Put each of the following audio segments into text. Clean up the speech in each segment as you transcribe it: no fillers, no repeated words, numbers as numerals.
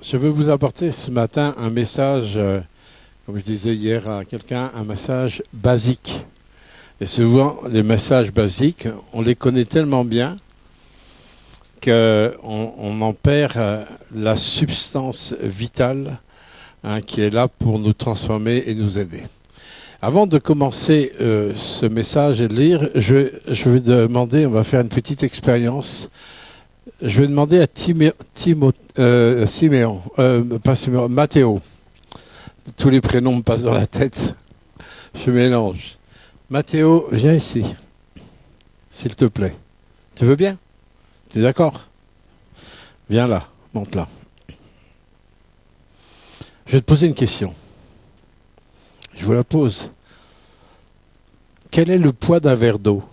Je veux vous apporter ce matin un message, comme je disais hier à quelqu'un, un message basique. Et souvent, les messages basiques, on les connaît tellement bien qu'on en perd la substance vitale qui est là pour nous transformer et nous aider. Avant de commencer ce message et de lire, je vais demander, on va faire une petite expérience. Je vais demander à Mathéo. Tous les prénoms me passent dans la tête. Je mélange. Mathéo, viens ici, s'il te plaît. Tu veux bien? Tu es d'accord? Viens là, monte là. Je vais te poser une question. Je vous la pose. Quel est le poids d'un verre d'eau?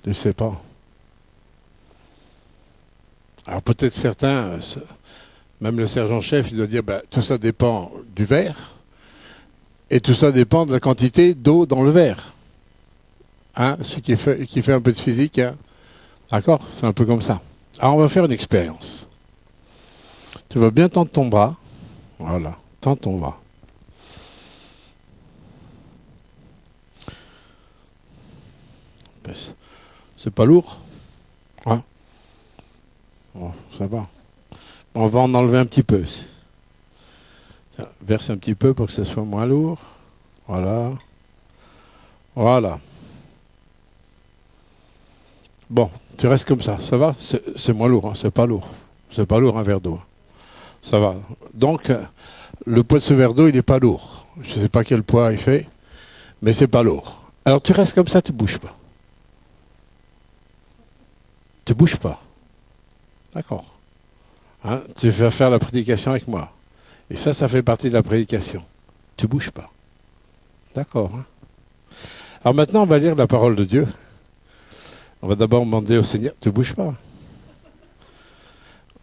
Je ne sais pas. Alors peut-être certains, même le sergent-chef, il doit dire tout ça dépend du verre et tout ça dépend de la quantité d'eau dans le verre. Ce qui fait un peu de physique. D'accord? C'est un peu comme ça. Alors on va faire une expérience. Tu vas bien tendre ton bras. Voilà, tends ton bras. C'est pas lourd, hein? Bon, ça va. On va en enlever un petit peu. Verse un petit peu pour que ce soit moins lourd. Voilà. Voilà. Bon, tu restes comme ça. Ça va? C'est moins lourd, hein? C'est pas lourd. C'est pas lourd un verre d'eau. Ça va. Donc, le poids de ce verre d'eau, il n'est pas lourd. Je ne sais pas quel poids il fait, mais c'est pas lourd. Alors tu restes comme ça, tu ne bouges pas. Tu ne bouges pas. D'accord. Tu vas faire la prédication avec moi. Et ça fait partie de la prédication. Tu ne bouges pas. D'accord. Alors maintenant, on va lire la parole de Dieu. On va d'abord demander au Seigneur, tu ne bouges pas.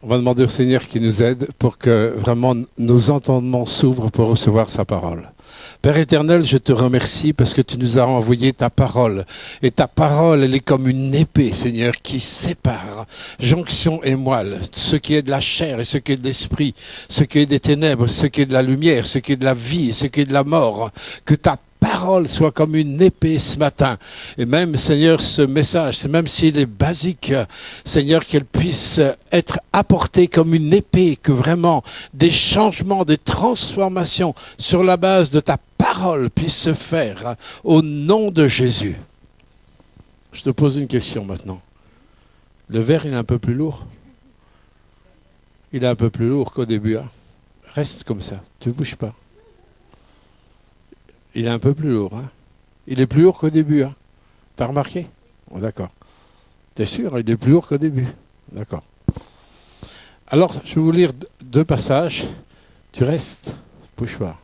On va demander au Seigneur qui nous aide pour que vraiment nos entendements s'ouvrent pour recevoir sa parole. Père éternel, je te remercie parce que tu nous as envoyé ta parole. Et ta parole, elle est comme une épée, Seigneur, qui sépare jonction et moelle, ce qui est de la chair et ce qui est de l'esprit, ce qui est des ténèbres, ce qui est de la lumière, ce qui est de la vie et ce qui est de la mort. Que ta parole soit comme une épée ce matin. Et même, Seigneur, ce message, même s'il est basique, Seigneur, qu'elle puisse être apportée comme une épée, que vraiment des changements, des transformations sur la base de ta parole puissent se faire au nom de Jésus. Je te pose une question maintenant. Le verre, il est un peu plus lourd? Il est un peu plus lourd qu'au début. Reste comme ça, tu ne bouges pas. Il est un peu plus lourd. Il est plus lourd qu'au début. T'as remarqué? D'accord. T'es sûr? Il est plus lourd qu'au début. D'accord. Alors, je vais vous lire deux passages. Tu restes. Bouge pas.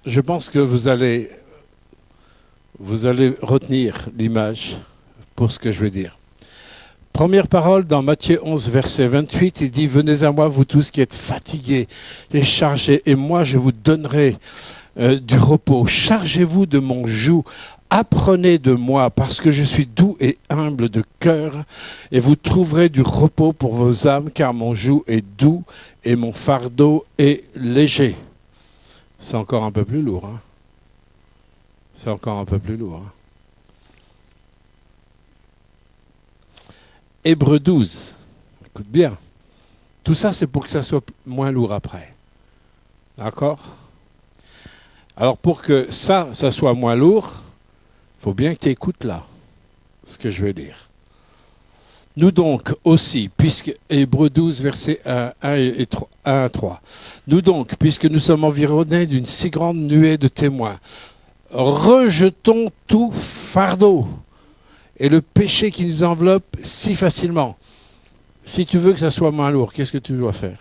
Je pense que vous allez retenir l'image pour ce que je vais dire. Première parole dans Matthieu 11, verset 28, il dit « Venez à moi, vous tous qui êtes fatigués et chargés, et moi je vous donnerai du repos. Chargez-vous de mon joug, apprenez de moi, parce que je suis doux et humble de cœur, et vous trouverez du repos pour vos âmes, car mon joug est doux et mon fardeau est léger. » C'est encore un peu plus lourd. C'est encore un peu plus lourd. Hébreux 12, écoute bien, tout ça c'est pour que ça soit moins lourd après. D'accord? Alors pour que ça soit moins lourd, il faut bien que tu écoutes là ce que je vais dire. Nous donc aussi, puisque Hébreux 12, versets 1 à 3, nous donc, puisque nous sommes environnés d'une si grande nuée de témoins, rejetons tout fardeau et le péché qui nous enveloppe si facilement. Si tu veux que ça soit moins lourd, qu'est-ce que tu dois faire?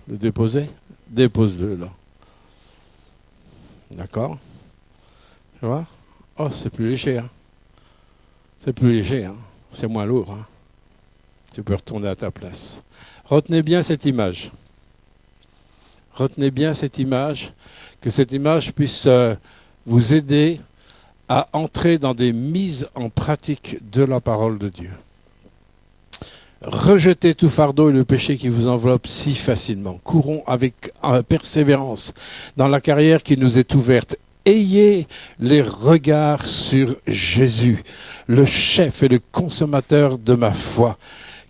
Le déposer? Dépose-le là. D'accord? Tu vois? Oh, c'est plus léger. C'est plus léger. C'est moins lourd. Tu peux retourner à ta place. Retenez bien cette image. Retenez bien cette image. Que cette image puisse vous aider à entrer dans des mises en pratique de la parole de Dieu. Rejetez tout fardeau et le péché qui vous enveloppe si facilement. Courons avec persévérance dans la carrière qui nous est ouverte. Ayez les regards sur Jésus, le chef et le consommateur de ma foi,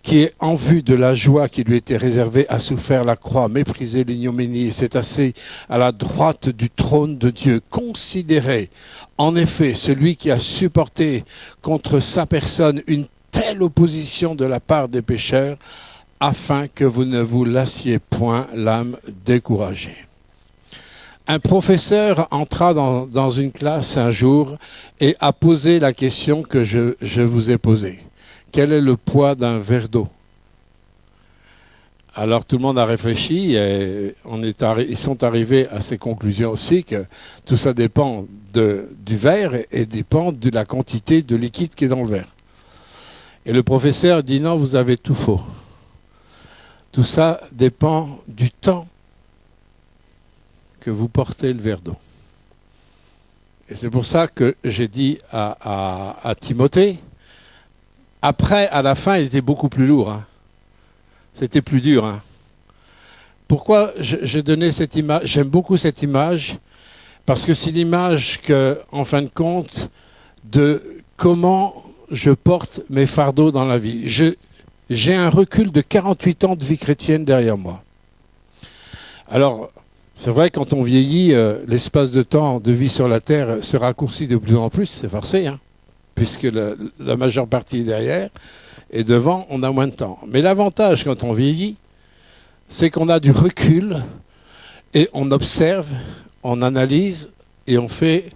qui est en vue de la joie qui lui était réservée, a souffert la croix, méprisé l'ignominie et s'est assis à la droite du trône de Dieu. Considérez en effet celui qui a supporté contre sa personne une telle opposition de la part des pécheurs, afin que vous ne vous lassiez point l'âme découragée. Un professeur entra dans une classe un jour et a posé la question que je vous ai posée. Quel est le poids d'un verre d'eau? Alors tout le monde a réfléchi et ils sont arrivés à ces conclusions aussi que tout ça dépend du verre et dépend de la quantité de liquide qui est dans le verre. Et le professeur dit non, vous avez tout faux. Tout ça dépend du temps que vous portez le verre d'eau. Et c'est pour ça que j'ai dit à Timothée, après, à la fin, il était beaucoup plus lourd. Hein. C'était plus dur. Hein. Pourquoi j'ai donné cette image? J'aime beaucoup cette image, parce que c'est l'image que, en fin de compte, de comment je porte mes fardeaux dans la vie. J'ai un recul de 48 ans de vie chrétienne derrière moi. Alors, c'est vrai, quand on vieillit, l'espace de temps de vie sur la terre se raccourcit de plus en plus, c'est forcé, hein, puisque la majeure partie est derrière, et devant, on a moins de temps. Mais l'avantage quand on vieillit, c'est qu'on a du recul, et on observe, on analyse, et on fait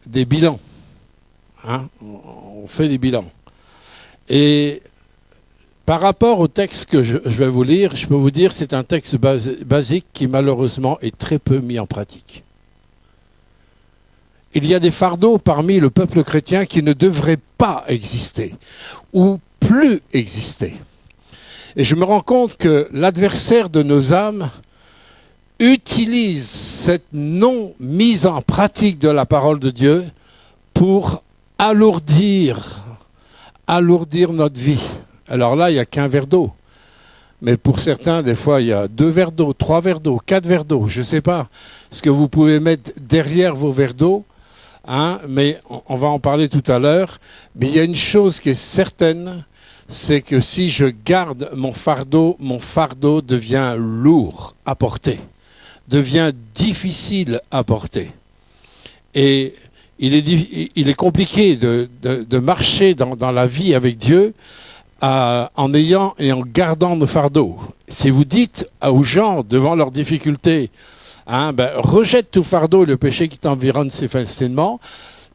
des bilans. Hein, on fait des bilans. Et par rapport au texte que je vais vous lire, je peux vous dire que c'est un texte basique qui malheureusement est très peu mis en pratique. Il y a des fardeaux parmi le peuple chrétien qui ne devraient pas exister ou plus exister. Et je me rends compte que l'adversaire de nos âmes utilise cette non-mise en pratique de la parole de Dieu pour alourdir notre vie. Alors là, il n'y a qu'un verre d'eau. Mais pour certains, des fois, il y a 2 verres d'eau, 3 verres d'eau, 4 verres d'eau. Je ne sais pas ce que vous pouvez mettre derrière vos verres d'eau, hein, mais on va en parler tout à l'heure. Mais il y a une chose qui est certaine, c'est que si je garde mon fardeau devient lourd à porter, devient difficile à porter. Et il est compliqué de marcher dans la vie avec Dieu en ayant et en gardant nos fardeaux. Si vous dites aux gens devant leurs difficultés, hein, rejette tout fardeau et le péché qui t'environne si facilement,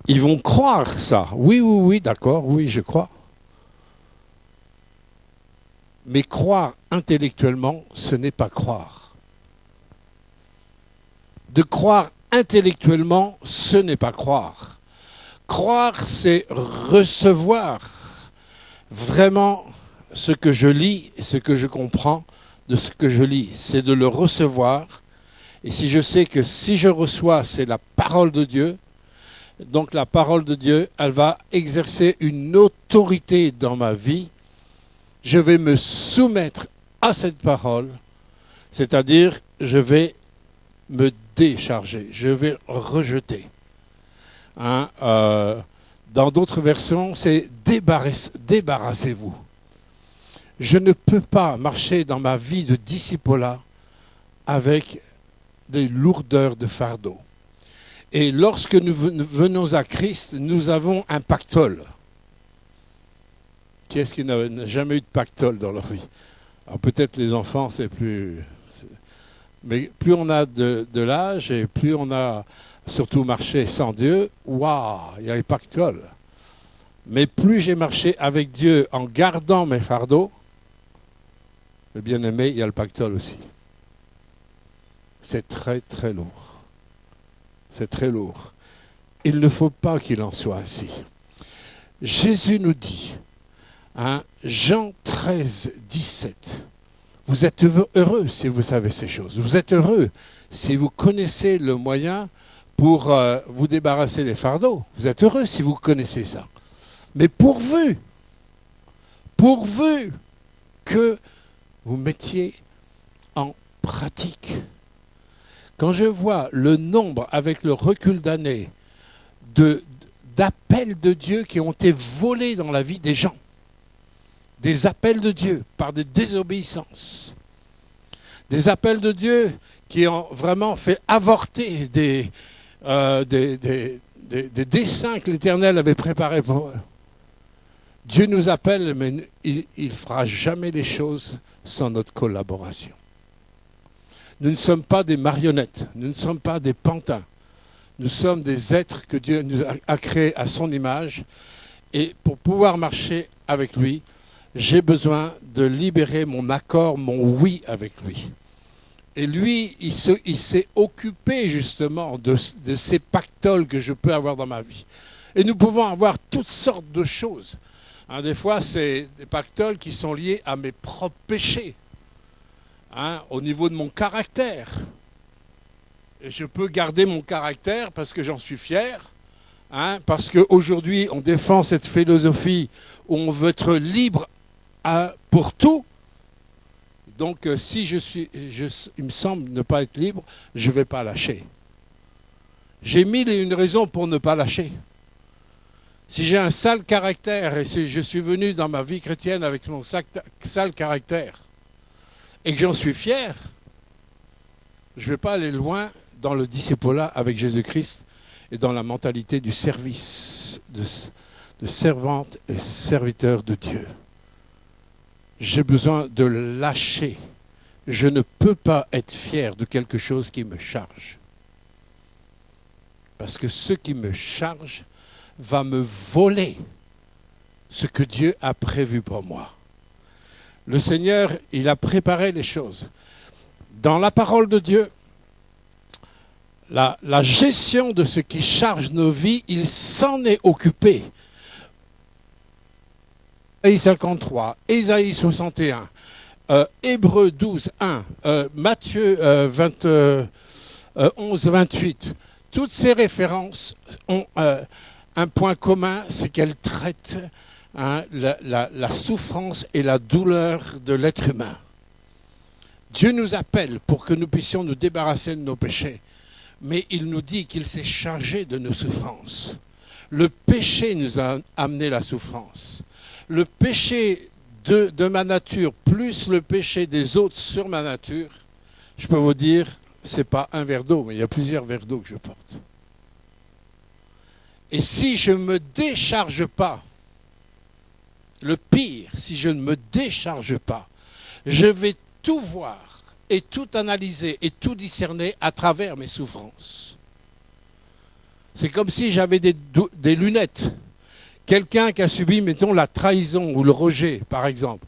ils vont croire ça. Oui, d'accord, oui, je crois. Mais croire intellectuellement, ce n'est pas croire. De croire intellectuellement, ce n'est pas croire. Croire, c'est recevoir vraiment ce que je lis et ce que je comprends de ce que je lis. C'est de le recevoir. Et si je sais que si je reçois, c'est la parole de Dieu, donc la parole de Dieu, elle va exercer une autorité dans ma vie. Je vais me soumettre à cette parole, c'est-à-dire je vais me décharger, je vais rejeter. Hein, dans d'autres versions, c'est débarrassez-vous. Je ne peux pas marcher dans ma vie de disciple avec des lourdeurs de fardeau. Et lorsque nous venons à Christ, nous avons un pactole. Qui est-ce qui n'a jamais eu de pactole dans leur vie? Alors peut-être les enfants, c'est plus... Mais plus on a de l'âge et plus on a surtout marché sans Dieu, waouh, il y a les pactoles. Mais plus j'ai marché avec Dieu en gardant mes fardeaux, le bien-aimé, il y a le pactole aussi. C'est très très lourd. C'est très lourd. Il ne faut pas qu'il en soit ainsi. Jésus nous dit, hein, Jean 13, 17, vous êtes heureux si vous savez ces choses. Vous êtes heureux si vous connaissez le moyen pour vous débarrasser des fardeaux. Vous êtes heureux si vous connaissez ça. Mais pourvu que vous mettiez en pratique. Quand je vois le nombre, avec le recul d'années, d'appels de Dieu qui ont été volés dans la vie des gens, des appels de Dieu par des désobéissances, des appels de Dieu qui ont vraiment fait avorter des desseins que l'Éternel avait préparés pour eux. Dieu nous appelle, mais il ne fera jamais les choses sans notre collaboration. Nous ne sommes pas des marionnettes, nous ne sommes pas des pantins. Nous sommes des êtres que Dieu nous a créés à son image. Et pour pouvoir marcher avec lui, j'ai besoin de libérer mon accord, mon oui avec lui. Et lui, il s'est occupé justement de ces pactoles que je peux avoir dans ma vie. Et nous pouvons avoir toutes sortes de choses. Des fois, c'est des pactoles qui sont liés à mes propres péchés, au niveau de mon caractère. Et je peux garder mon caractère parce que j'en suis fier, parce qu'aujourd'hui, on défend cette philosophie où on veut être libre pour tout. Donc, si il me semble ne pas être libre, je ne vais pas lâcher. J'ai 1001 raisons pour ne pas lâcher. Si j'ai un sale caractère et si je suis venu dans ma vie chrétienne avec mon sale caractère et que j'en suis fier, je ne vais pas aller loin dans le discipulat avec Jésus-Christ et dans la mentalité du service, de servante et serviteur de Dieu. J'ai besoin de lâcher. Je ne peux pas être fier de quelque chose qui me charge. Parce que ce qui me charge va me voler ce que Dieu a prévu pour moi. Le Seigneur, il a préparé les choses. Dans la parole de Dieu, la gestion de ce qui charge nos vies, il s'en est occupé. Ésaïe 53, Ésaïe 61, Hébreux 12, 1, Matthieu 11, 28. Toutes ces références ont un point commun, c'est qu'elles traitent la souffrance et la douleur de l'être humain. Dieu nous appelle pour que nous puissions nous débarrasser de nos péchés, mais il nous dit qu'il s'est chargé de nos souffrances. Le péché nous a amené la souffrance. Le péché de ma nature plus le péché des autres sur ma nature, je peux vous dire, ce n'est pas un verre d'eau, mais il y a plusieurs verres d'eau que je porte. Et si je ne me décharge pas, le pire, si je ne me décharge pas, je vais tout voir et tout analyser et tout discerner à travers mes souffrances. C'est comme si j'avais des lunettes. Quelqu'un qui a subi, mettons, la trahison ou le rejet, par exemple,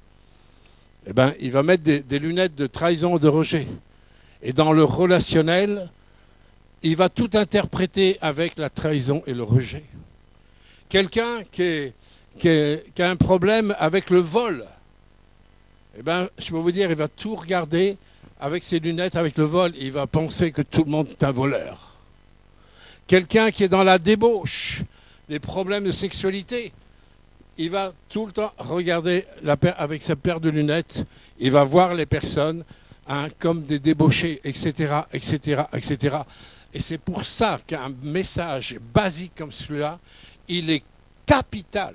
eh ben, il va mettre des lunettes de trahison ou de rejet. Et dans le relationnel, il va tout interpréter avec la trahison et le rejet. Quelqu'un qui a un problème avec le vol, eh ben, je peux vous dire, il va tout regarder avec ses lunettes, avec le vol, et il va penser que tout le monde est un voleur. Quelqu'un qui est dans la débauche, des problèmes de sexualité, il va tout le temps regarder avec sa paire de lunettes, il va voir les personnes comme des débauchés, etc., etc., etc. Et c'est pour ça qu'un message basique comme celui-là, il est capital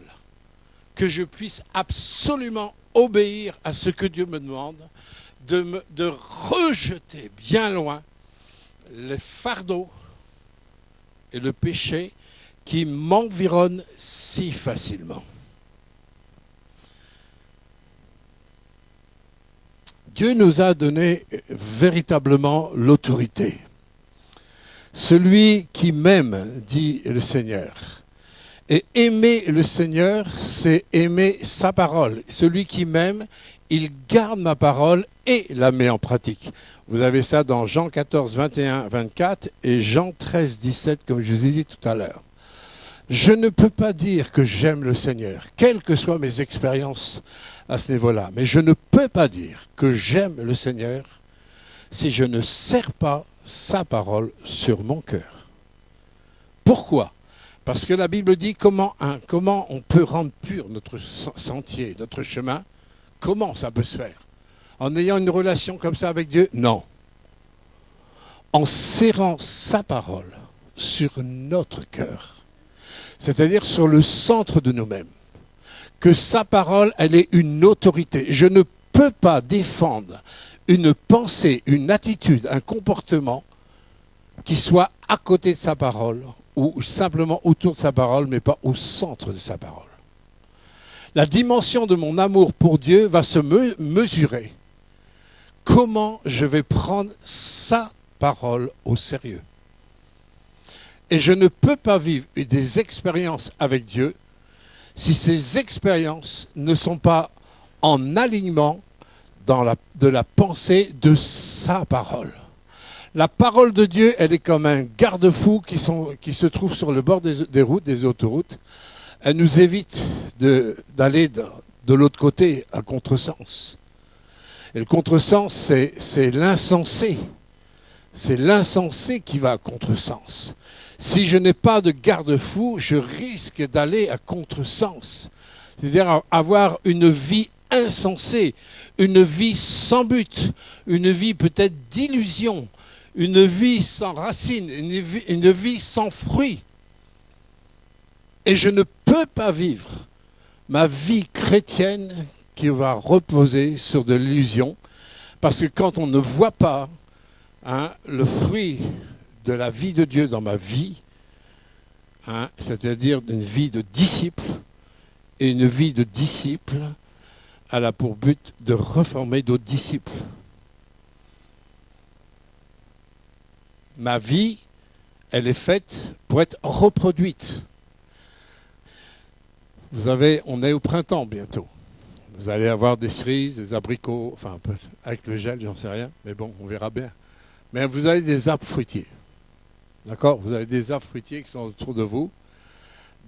que je puisse absolument obéir à ce que Dieu me demande, de rejeter bien loin les fardeaux et le péché qui m'environnent si facilement. Dieu nous a donné véritablement l'autorité. Celui qui m'aime, dit le Seigneur. Et aimer le Seigneur, c'est aimer sa parole. Celui qui m'aime, il garde ma parole et la met en pratique. Vous avez ça dans Jean 14, 21, 24 et Jean 13, 17, comme je vous ai dit tout à l'heure. Je ne peux pas dire que j'aime le Seigneur, quelles que soient mes expériences à ce niveau-là. Mais je ne peux pas dire que j'aime le Seigneur si je ne serre pas sa parole sur mon cœur. Pourquoi ? Parce que la Bible dit comment on peut rendre pur notre sentier, notre chemin. Comment ça peut se faire ? En ayant une relation comme ça avec Dieu ? Non. En serrant sa parole sur notre cœur, c'est-à-dire sur le centre de nous-mêmes. Que sa parole, elle ait une autorité. Je ne peux pas défendre une pensée, une attitude, un comportement qui soit à côté de sa parole ou simplement autour de sa parole, mais pas au centre de sa parole. La dimension de mon amour pour Dieu va se mesurer. Comment je vais prendre sa parole au sérieux. Et je ne peux pas vivre des expériences avec Dieu si ces expériences ne sont pas en alignement de la pensée de sa parole. La parole de Dieu, elle est comme un garde-fou qui se trouve sur le bord des routes, des autoroutes. Elle nous évite d'aller de l'autre côté, à contresens. Et le contresens, c'est l'insensé. C'est l'insensé qui va à contresens. Si je n'ai pas de garde-fou, je risque d'aller à contresens. C'est-à-dire avoir une vie insensée, une vie sans but, une vie peut-être d'illusion, une vie sans racines, une vie sans fruits. Et je ne peux pas vivre ma vie chrétienne qui va reposer sur de l'illusion, parce que quand on ne voit pas le fruit de la vie de Dieu dans ma vie, c'est-à-dire une vie de disciple, et une vie de disciple, elle a pour but de reformer d'autres disciples. Ma vie, elle est faite pour être reproduite. On est au printemps bientôt. Vous allez avoir des cerises, des abricots, enfin avec le gel, j'en sais rien, mais bon, on verra bien. Mais vous avez des arbres fruitiers. D'accord ? Vous avez des arbres fruitiers qui sont autour de vous.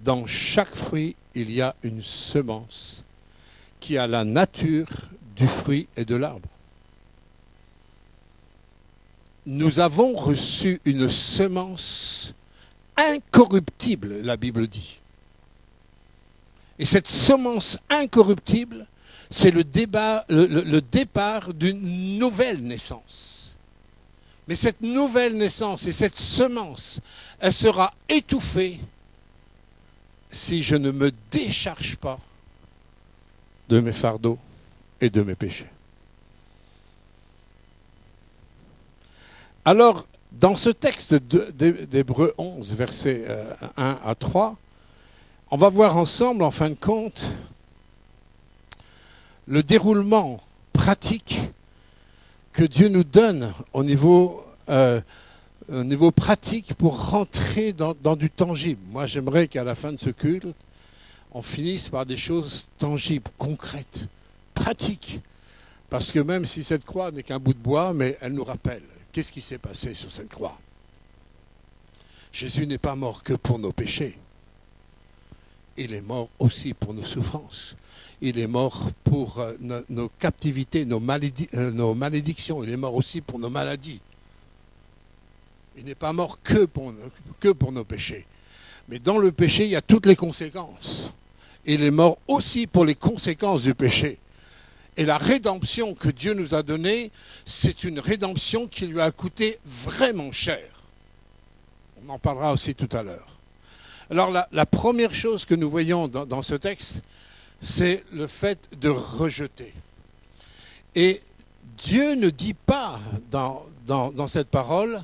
Dans chaque fruit, il y a une semence qui a la nature du fruit et de l'arbre. Nous avons reçu une semence incorruptible, la Bible dit. Et cette semence incorruptible, c'est le départ d'une nouvelle naissance. Mais cette nouvelle naissance et cette semence, elle sera étouffée si je ne me décharge pas de mes fardeaux et de mes péchés. Alors, dans ce texte d'Hébreux 11, versets 1 à 3, on va voir ensemble, en fin de compte, le déroulement pratique que Dieu nous donne au niveau pratique pour rentrer dans du tangible. Moi, j'aimerais qu'à la fin de ce culte, on finisse par des choses tangibles, concrètes, pratiques. Parce que même si cette croix n'est qu'un bout de bois, mais elle nous rappelle qu'est-ce qui s'est passé sur cette croix. Jésus n'est pas mort que pour nos péchés. Il est mort aussi pour nos souffrances. Il est mort pour nos captivités, nos malédictions. Il est mort aussi pour nos maladies. Il n'est pas mort que pour nos péchés. Mais dans le péché, il y a toutes les conséquences. Il est mort aussi pour les conséquences du péché. Et la rédemption que Dieu nous a donnée, c'est une rédemption qui lui a coûté vraiment cher. On en parlera aussi tout à l'heure. Alors la première chose que nous voyons dans ce texte, c'est le fait de rejeter. Et Dieu ne dit pas dans cette parole,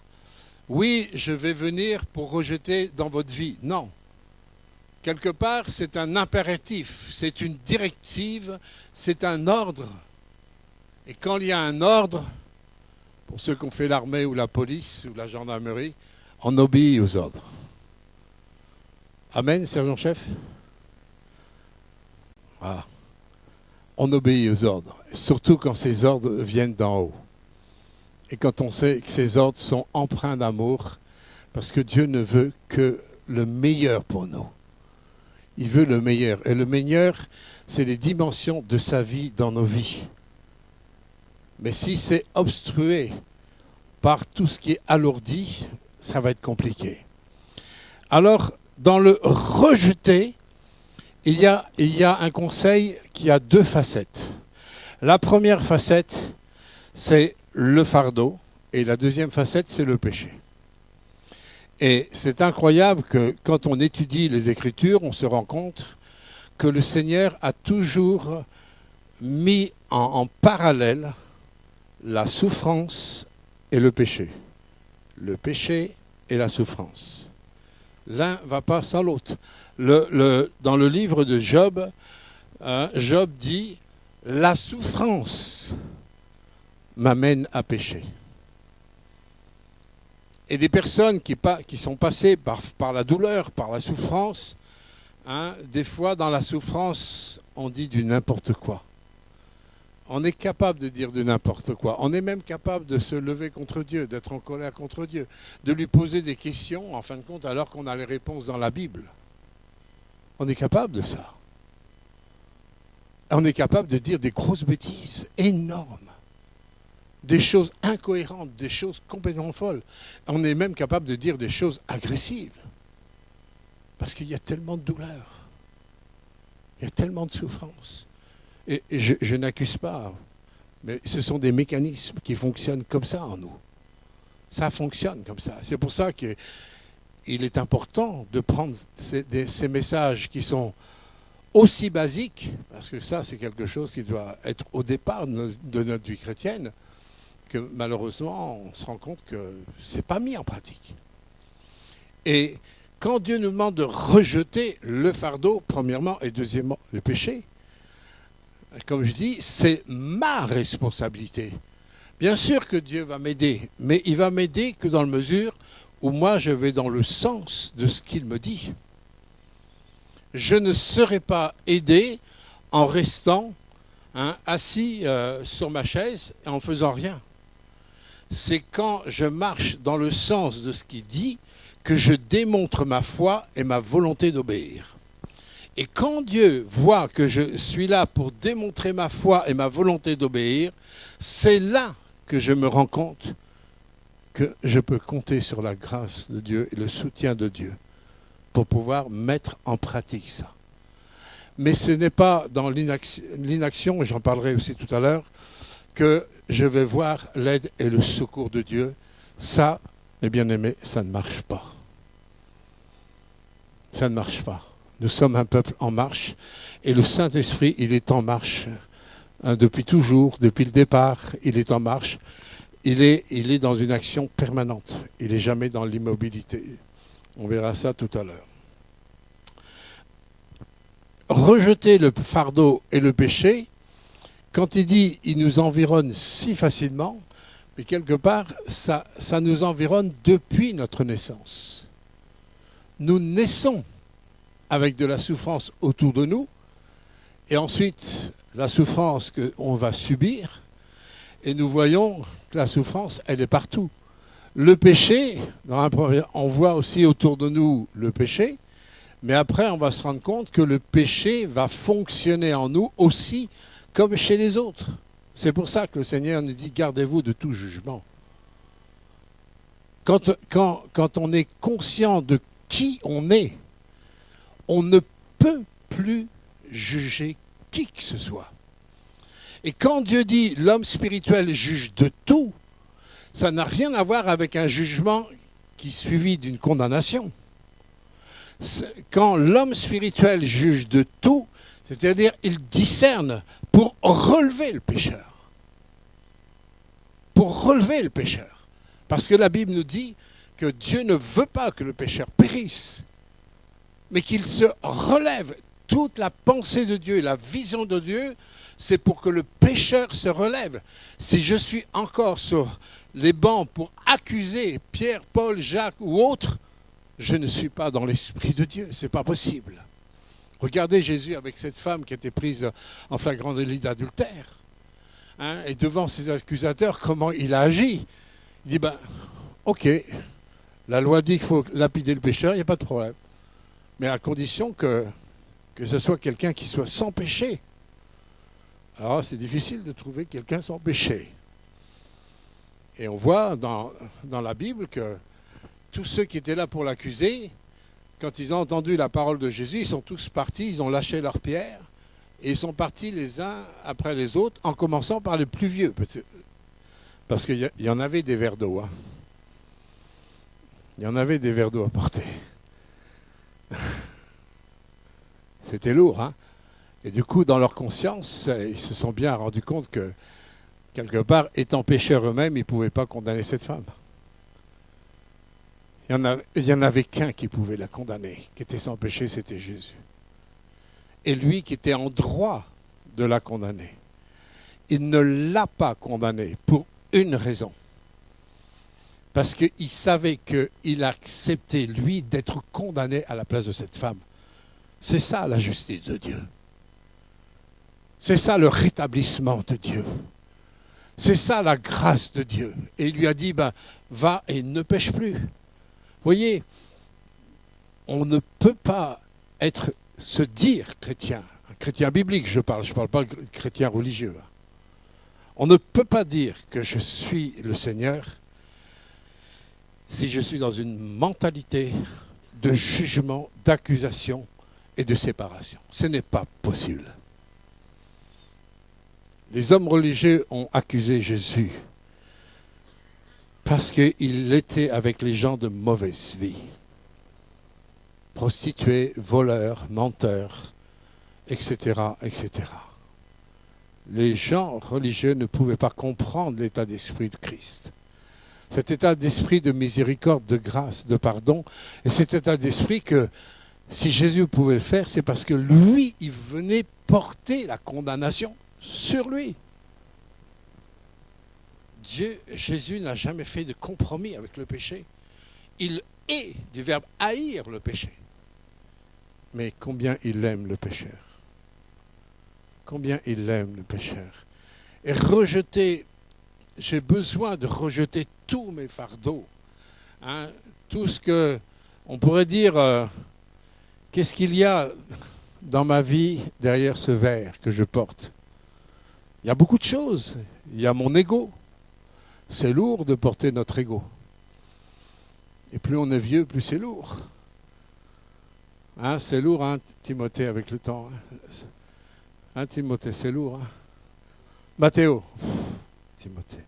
oui, je vais venir pour rejeter dans votre vie. Non. Quelque part, c'est un impératif, c'est une directive, c'est un ordre. Et quand il y a un ordre, pour ceux qui ont fait l'armée ou la police ou la gendarmerie, on obéit aux ordres. Amen, sergent-chef ? Ah. On obéit aux ordres, surtout quand ces ordres viennent d'en haut. Et quand on sait que ces ordres sont empreints d'amour, parce que Dieu ne veut que le meilleur pour nous. Il veut le meilleur. Et le meilleur, c'est les dimensions de sa vie dans nos vies. Mais si c'est obstrué par tout ce qui est alourdi, ça va être compliqué. Alors, dans le rejeter, il y a un conseil qui a deux facettes. La première facette, c'est le fardeau, et la deuxième facette, c'est le péché. Et c'est incroyable que quand on étudie les Écritures, on se rend compte que le Seigneur a toujours mis en parallèle la souffrance et le péché. Le péché et la souffrance. L'un ne va pas sans l'autre. Dans le livre de Job, Job dit « La souffrance m'amène à pécher ». Et des personnes qui sont passées par la douleur, par la souffrance, des fois dans la souffrance, on dit du n'importe quoi. On est capable de dire du n'importe quoi. On est même capable de se lever contre Dieu, d'être en colère contre Dieu, de lui poser des questions, en fin de compte, alors qu'on a les réponses dans la Bible. On est capable de ça. On est capable de dire des grosses bêtises énormes. Des choses incohérentes, des choses complètement folles. On est même capable de dire des choses agressives. Parce qu'il y a tellement de douleur. Il y a tellement de souffrance. Et je n'accuse pas, mais ce sont des mécanismes qui fonctionnent comme ça en nous. Ça fonctionne comme ça. C'est pour ça qu'il est important de prendre ces messages qui sont aussi basiques, parce que ça, c'est quelque chose qui doit être au départ de notre vie chrétienne, que malheureusement, on se rend compte que ce n'est pas mis en pratique. Et quand Dieu nous demande de rejeter le fardeau, premièrement, et deuxièmement, le péché, comme je dis, c'est ma responsabilité. Bien sûr que Dieu va m'aider, mais il va m'aider que dans la mesure où moi je vais dans le sens de ce qu'il me dit. Je ne serai pas aidé en restant assis sur ma chaise et en faisant rien. C'est quand je marche dans le sens de ce qu'il dit que je démontre ma foi et ma volonté d'obéir. Et quand Dieu voit que je suis là pour démontrer ma foi et ma volonté d'obéir, c'est là que je me rends compte que je peux compter sur la grâce de Dieu et le soutien de Dieu pour pouvoir mettre en pratique ça. Mais ce n'est pas dans l'inaction, j'en parlerai aussi tout à l'heure, que je vais voir l'aide et le secours de Dieu. Ça, mes bien-aimés, ça ne marche pas. Ça ne marche pas. Nous sommes un peuple en marche et le Saint-Esprit, il est en marche. Depuis toujours, depuis le départ, il est en marche. Il est dans une action permanente. Il n'est jamais dans l'immobilité. On verra ça tout à l'heure. Rejeter le fardeau et le péché, quand il dit « il nous environne si facilement », mais quelque part, ça nous environne depuis notre naissance. Nous naissons avec de la souffrance autour de nous, et ensuite la souffrance qu'on va subir, et nous voyons que la souffrance, elle est partout. Le péché, on voit aussi autour de nous le péché, mais après on va se rendre compte que le péché va fonctionner en nous aussi comme chez les autres. C'est pour ça que le Seigneur nous dit « gardez-vous de tout jugement ». Quand on est conscient de qui on est, on ne peut plus juger qui que ce soit. Et quand Dieu dit « l'homme spirituel juge de tout », ça n'a rien à voir avec un jugement qui est suivi d'une condamnation. Quand l'homme spirituel juge de tout, c'est-à-dire il discerne pour relever le pécheur. Pour relever le pécheur. Parce que la Bible nous dit que Dieu ne veut pas que le pécheur périsse, mais qu'il se relève. Toute la pensée de Dieu et la vision de Dieu, c'est pour que le pécheur se relève. Si je suis encore sur les bancs pour accuser Pierre, Paul, Jacques ou autres, je ne suis pas dans l'esprit de Dieu. Ce n'est pas possible. Regardez Jésus avec cette femme qui a été prise en flagrant délit d'adultère. Et devant ses accusateurs, comment il a agi. Il dit, ok, la loi dit qu'il faut lapider le pécheur, il n'y a pas de problème. Mais à condition que ce soit quelqu'un qui soit sans péché. Alors c'est difficile de trouver quelqu'un sans péché. Et on voit dans la Bible que tous ceux qui étaient là pour l'accuser, quand ils ont entendu la parole de Jésus, ils sont tous partis, ils ont lâché leurs pierres, et ils sont partis les uns après les autres, en commençant par les plus vieux. Parce qu'il y en avait des verres d'eau. Hein. Il y en avait des verres d'eau à porter. C'était lourd. Hein. Et du coup, dans leur conscience, ils se sont bien rendus compte que, quelque part, étant pécheurs eux-mêmes, ils ne pouvaient pas condamner cette femme. Il n'y en avait qu'un qui pouvait la condamner, qui était sans péché, c'était Jésus. Et lui qui était en droit de la condamner, il ne l'a pas condamnée pour une raison. Parce qu'il savait qu'il a accepté, lui, d'être condamné à la place de cette femme. C'est ça la justice de Dieu. C'est ça le rétablissement de Dieu. C'est ça la grâce de Dieu. Et il lui a dit, va et ne pêche plus. Vous voyez, on ne peut pas se dire chrétien, un chrétien biblique je parle pas de chrétien religieux. On ne peut pas dire que je suis le Seigneur si je suis dans une mentalité de jugement, d'accusation et de séparation. Ce n'est pas possible. Les hommes religieux ont accusé Jésus parce qu'il était avec les gens de mauvaise vie. Prostituées, voleurs, menteurs, etc., etc. Les gens religieux ne pouvaient pas comprendre l'état d'esprit de Christ. Cet état d'esprit de miséricorde, de grâce, de pardon, et cet état d'esprit que si Jésus pouvait le faire, c'est parce que lui, il venait porter la condamnation sur lui. Jésus n'a jamais fait de compromis avec le péché. Il est du verbe haïr le péché. Mais combien il aime le pécheur. Combien il aime le pécheur. Et j'ai besoin de rejeter tous mes fardeaux. Hein, tout ce que, on pourrait dire, qu'est-ce qu'il y a dans ma vie derrière ce verre que je porte? Il y a beaucoup de choses. Il y a mon ego. C'est lourd de porter notre ego. Et plus on est vieux, plus c'est lourd. Hein, c'est lourd, hein, Timothée, avec le temps. Hein, Timothée, c'est lourd. Hein. Mathéo. Timothée.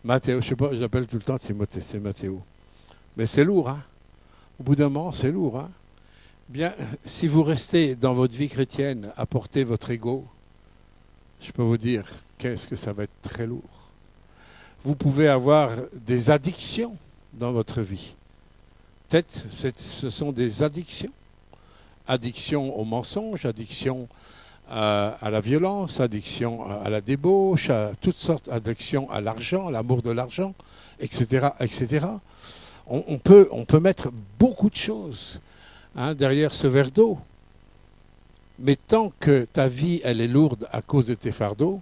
Mathéo, je sais pas, j'appelle tout le temps Timothée, c'est Mathéo. Mais c'est lourd. Hein. Au bout d'un moment, c'est lourd. Hein. Bien, si vous restez dans votre vie chrétienne à porter votre ego, je peux vous dire, qu'est-ce que ça va être très lourd. Vous pouvez avoir des addictions dans votre vie. Peut-être ce sont des addictions. Addiction au mensonge, addiction à la violence, addiction à la débauche, à toutes sortes d'addictions à l'argent, à l'amour de l'argent, etc., etc. On peut mettre beaucoup de choses derrière ce verre d'eau. Mais tant que ta vie, elle est lourde à cause de tes fardeaux,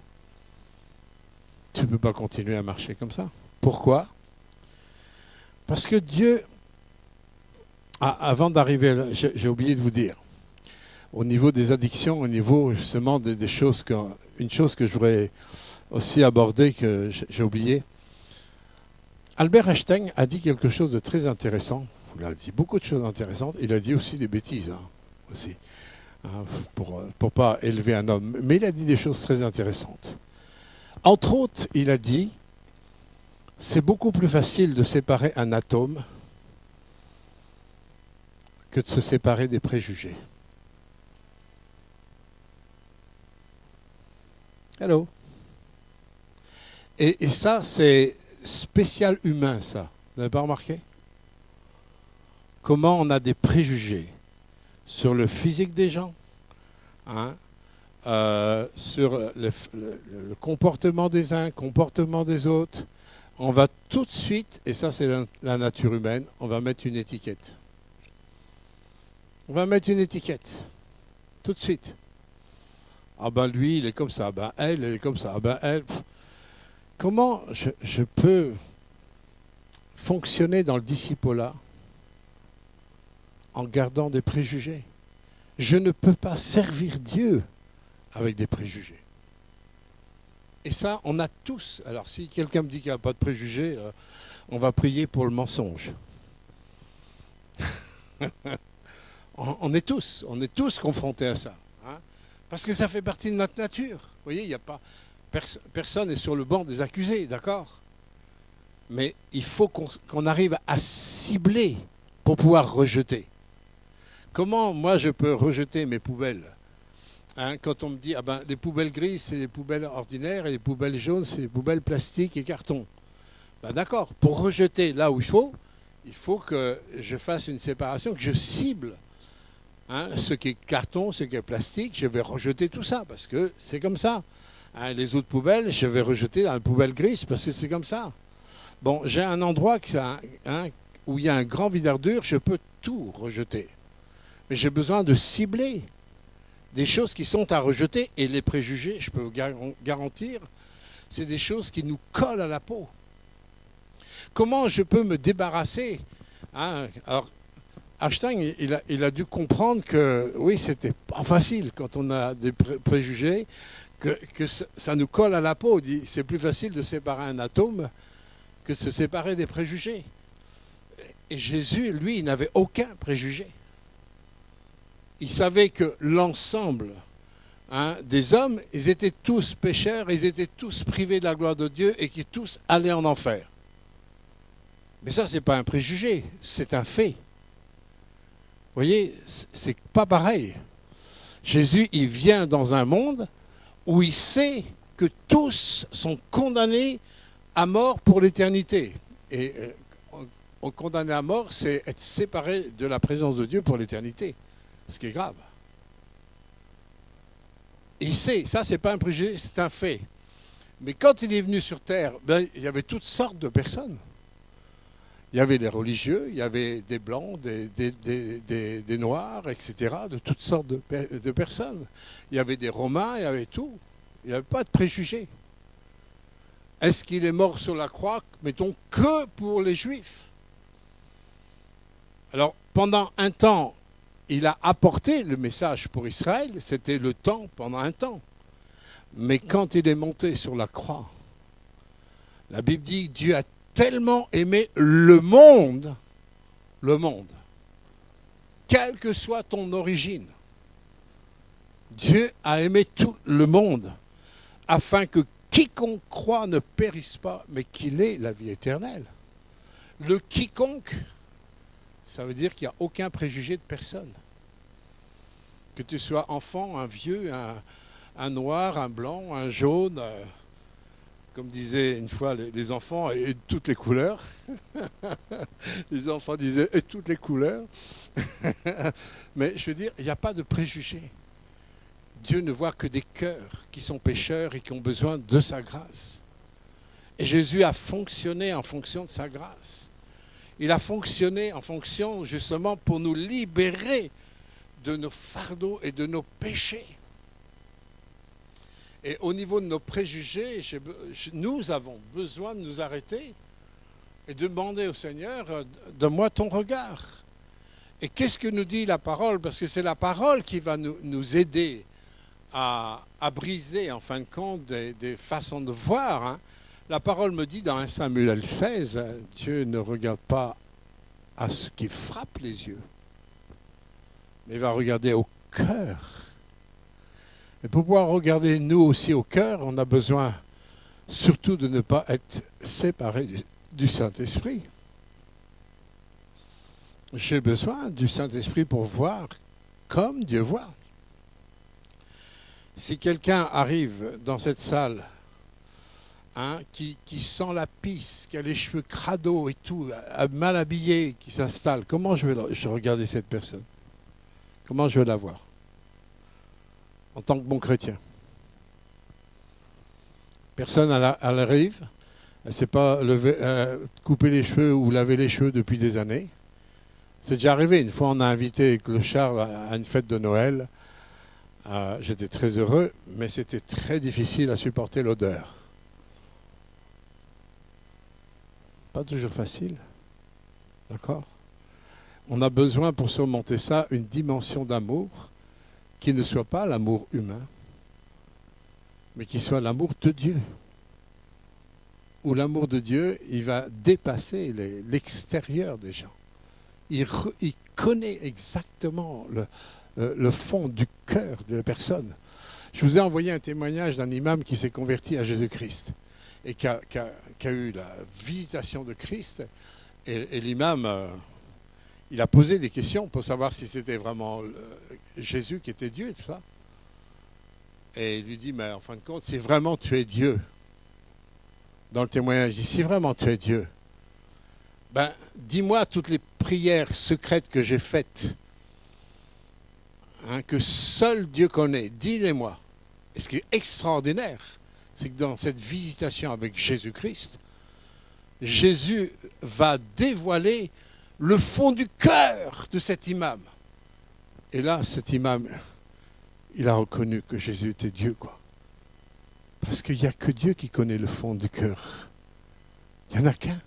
tu ne peux pas continuer à marcher comme ça. Pourquoi? Parce que Dieu, avant d'arriver, j'ai oublié de vous dire, au niveau des addictions, au niveau justement des choses, une chose que je voudrais aussi aborder, que j'ai oublié. Albert Einstein a dit quelque chose de très intéressant. Il a dit beaucoup de choses intéressantes. Il a dit aussi des bêtises, aussi, pour ne pas élever un homme. Mais il a dit des choses très intéressantes. Entre autres, il a dit, c'est beaucoup plus facile de séparer un atome que de se séparer des préjugés. Hello. Et ça, c'est spécial humain, ça. Vous n'avez pas remarqué? Comment on a des préjugés sur le physique des gens, sur le comportement des uns, le comportement des autres. On va tout de suite, et ça c'est la nature humaine, on va mettre une étiquette. On va mettre une étiquette, tout de suite. Ah ben lui, il est comme ça, ben elle est comme ça, ben elle... Comment je peux fonctionner dans le discipolat en gardant des préjugés? Je ne peux pas servir Dieu avec des préjugés. Et ça, on a tous. Alors si quelqu'un me dit qu'il n'y a pas de préjugés, on va prier pour le mensonge. On est tous confrontés à ça. Hein, parce que ça fait partie de notre nature. Vous voyez, il n'y a pas, personne n'est sur le banc des accusés, d'accord? Mais il faut qu'on arrive à cibler pour pouvoir rejeter. Comment moi je peux rejeter mes poubelles? Hein, quand on me dit, ah ben, les poubelles grises, c'est les poubelles ordinaires, et les poubelles jaunes, c'est les poubelles plastiques et carton. Ben d'accord, pour rejeter là où il faut que je fasse une séparation, que je cible. Hein, ce qui est carton, ce qui est plastique, je vais rejeter tout ça, parce que c'est comme ça. Hein, les autres poubelles, je vais rejeter dans la poubelle grise, parce que c'est comme ça. Bon, j'ai un endroit où il y a un grand videur, je peux tout rejeter. Mais j'ai besoin de cibler des choses qui sont à rejeter, et les préjugés, je peux vous garantir, c'est des choses qui nous collent à la peau. Comment je peux me débarrasser? Hein, alors, Einstein, il a dû comprendre que, oui, c'était pas facile quand on a des préjugés, que ça nous colle à la peau. Il dit, c'est plus facile de séparer un atome que de se séparer des préjugés. Et Jésus, lui, il n'avait aucun préjugé. Il savait que l'ensemble des hommes, ils étaient tous pécheurs, ils étaient tous privés de la gloire de Dieu et qui tous allaient en enfer. Mais ça, ce n'est pas un préjugé, c'est un fait. Vous voyez, c'est pas pareil. Jésus, il vient dans un monde où il sait que tous sont condamnés à mort pour l'éternité. Et condamné à mort, c'est être séparé de la présence de Dieu pour l'éternité. Ce qui est grave. Il sait, ça c'est pas un préjugé, c'est un fait. Mais quand il est venu sur terre, ben, il y avait toutes sortes de personnes. Il y avait des religieux, il y avait des blancs, des noirs, etc., de toutes sortes de personnes. Il y avait des Romains, il y avait tout. Il n'y avait pas de préjugés. Est-ce qu'il est mort sur la croix, mettons, que pour les Juifs? Alors, pendant un temps, il a apporté le message pour Israël, c'était le temps pendant un temps. Mais quand il est monté sur la croix, la Bible dit que Dieu a tellement aimé le monde, quelle que soit ton origine. Dieu a aimé tout le monde, afin que quiconque croit ne périsse pas, mais qu'il ait la vie éternelle. Le quiconque, ça veut dire qu'il n'y a aucun préjugé de personne. Que tu sois enfant, un vieux, un noir, un blanc, un jaune, comme disaient une fois les enfants, et de toutes les couleurs. Les enfants disaient, et toutes les couleurs. Mais je veux dire, il n'y a pas de préjugés. Dieu ne voit que des cœurs qui sont pécheurs et qui ont besoin de sa grâce. Et Jésus a fonctionné en fonction de sa grâce. Il a fonctionné en fonction, justement, pour nous libérer de nos fardeaux et de nos péchés. Et au niveau de nos préjugés, nous avons besoin de nous arrêter et de demander au Seigneur, donne-moi ton regard. Et qu'est-ce que nous dit la parole? Parce que c'est la parole qui va nous aider à briser, en fin de compte, des façons de voir. Hein. La parole me dit dans 1 Samuel 16, Dieu ne regarde pas à ce qui frappe les yeux, mais il va regarder au cœur. Et pour pouvoir regarder nous aussi au cœur, on a besoin surtout de ne pas être séparé du Saint-Esprit. J'ai besoin du Saint-Esprit pour voir comme Dieu voit. Si quelqu'un arrive dans cette salle, qui sent la pisse, qui a les cheveux crados et tout, mal habillé, qui s'installe, comment je vais regarder cette personne? Comment je vais la voir en tant que bon chrétien? Personne elle arrive, elle ne s'est pas couper les cheveux ou laver les cheveux depuis des années. C'est déjà arrivé. Une fois, on a invité Clochard à une fête de Noël. J'étais très heureux, mais c'était très difficile à supporter l'odeur. Pas toujours facile. D'accord? On a besoin pour surmonter ça une dimension d'amour qui ne soit pas l'amour humain, mais qui soit l'amour de Dieu. Où l'amour de Dieu, il va dépasser l'extérieur des gens. Il connaît exactement le fond du cœur de la personne. Je vous ai envoyé un témoignage d'un imam qui s'est converti à Jésus-Christ et qui a eu la visitation de Christ. Et l'imam, il a posé des questions pour savoir si c'était vraiment Jésus qui était Dieu et tout ça. Et il lui dit, mais en fin de compte, si vraiment tu es Dieu, dans le témoignage, il dit, si vraiment tu es Dieu, ben, dis-moi toutes les prières secrètes que j'ai faites, hein, que seul Dieu connaît, dis-les-moi. Et ce qui est extraordinaire, c'est que dans cette visitation avec Jésus-Christ, Jésus va dévoiler le fond du cœur de cet imam. Et là, cet imam, il a reconnu que Jésus était Dieu, quoi. Parce qu'il n'y a que Dieu qui connaît le fond du cœur. Il n'y en a qu'un.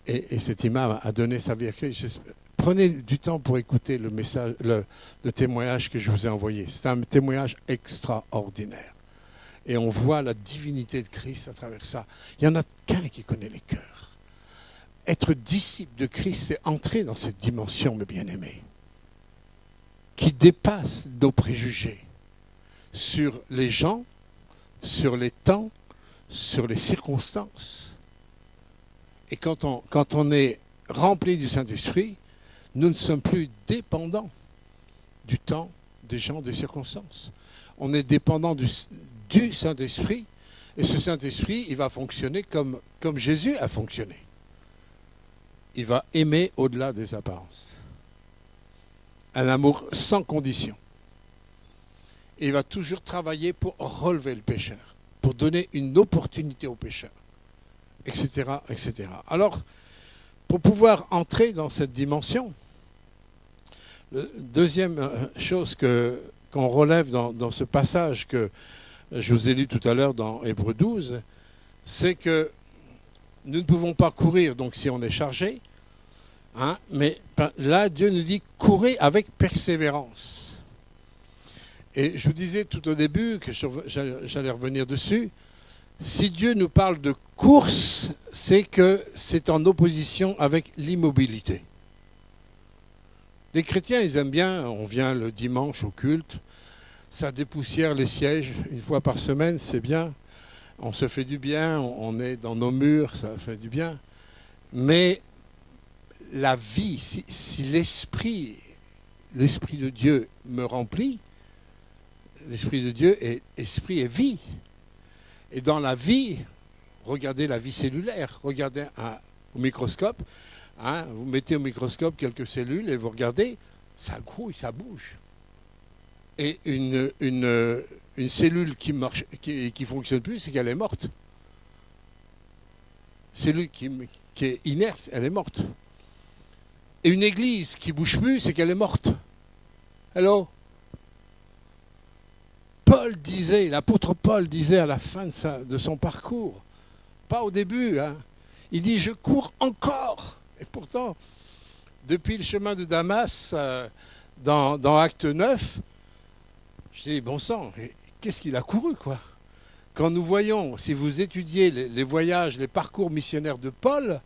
Et cet imam a donné sa vie à Christ. Prenez du temps pour écouter le message, le témoignage que je vous ai envoyé. C'est un témoignage extraordinaire. Et on voit la divinité de Christ à travers ça. Il n'y en a qu'un qui connaît les cœurs. Être disciple de Christ, c'est entrer dans cette dimension, mes bien-aimés, qui dépasse nos préjugés sur les gens, sur les temps, sur les circonstances. Et quand on est rempli du Saint-Esprit, nous ne sommes plus dépendants du temps, des gens, des circonstances. On est dépendant du Saint-Esprit, et ce Saint-Esprit, il va fonctionner comme Jésus a fonctionné. Il va aimer au-delà des apparences. Un amour sans condition. Et il va toujours travailler pour relever le pécheur, pour donner une opportunité au pécheur, etc., etc. Alors, pour pouvoir entrer dans cette dimension, la deuxième chose qu'on relève dans ce passage que je vous ai lu tout à l'heure dans Hébreux 12, c'est que nous ne pouvons pas courir donc si on est chargé, hein, mais là Dieu nous dit courez avec persévérance. Et je vous disais tout au début que j'allais revenir dessus, si Dieu nous parle de course, c'est que c'est en opposition avec l'immobilité. Les chrétiens, ils aiment bien, on vient le dimanche au culte, ça dépoussière les sièges une fois par semaine, c'est bien, on se fait du bien, on est dans nos murs, ça fait du bien. Mais la vie, si l'Esprit de Dieu me remplit, l'Esprit de Dieu est esprit et vie. Et dans la vie, regardez la vie cellulaire, regardez au microscope, hein, vous mettez au microscope quelques cellules et vous regardez, ça grouille, ça bouge. Et une cellule qui marche, qui fonctionne plus, c'est qu'elle est morte. Cellule qui est inerte, elle est morte. Et une église qui bouge plus, c'est qu'elle est morte. Hello? L'apôtre Paul disait à la fin de son parcours, pas au début, hein, il dit « je cours encore ». Et pourtant, depuis le chemin de Damas, dans Acte 9, je dis « bon sang, qu'est-ce qu'il a couru, quoi ?» Quand nous voyons, si vous étudiez les voyages, les parcours missionnaires de Paul,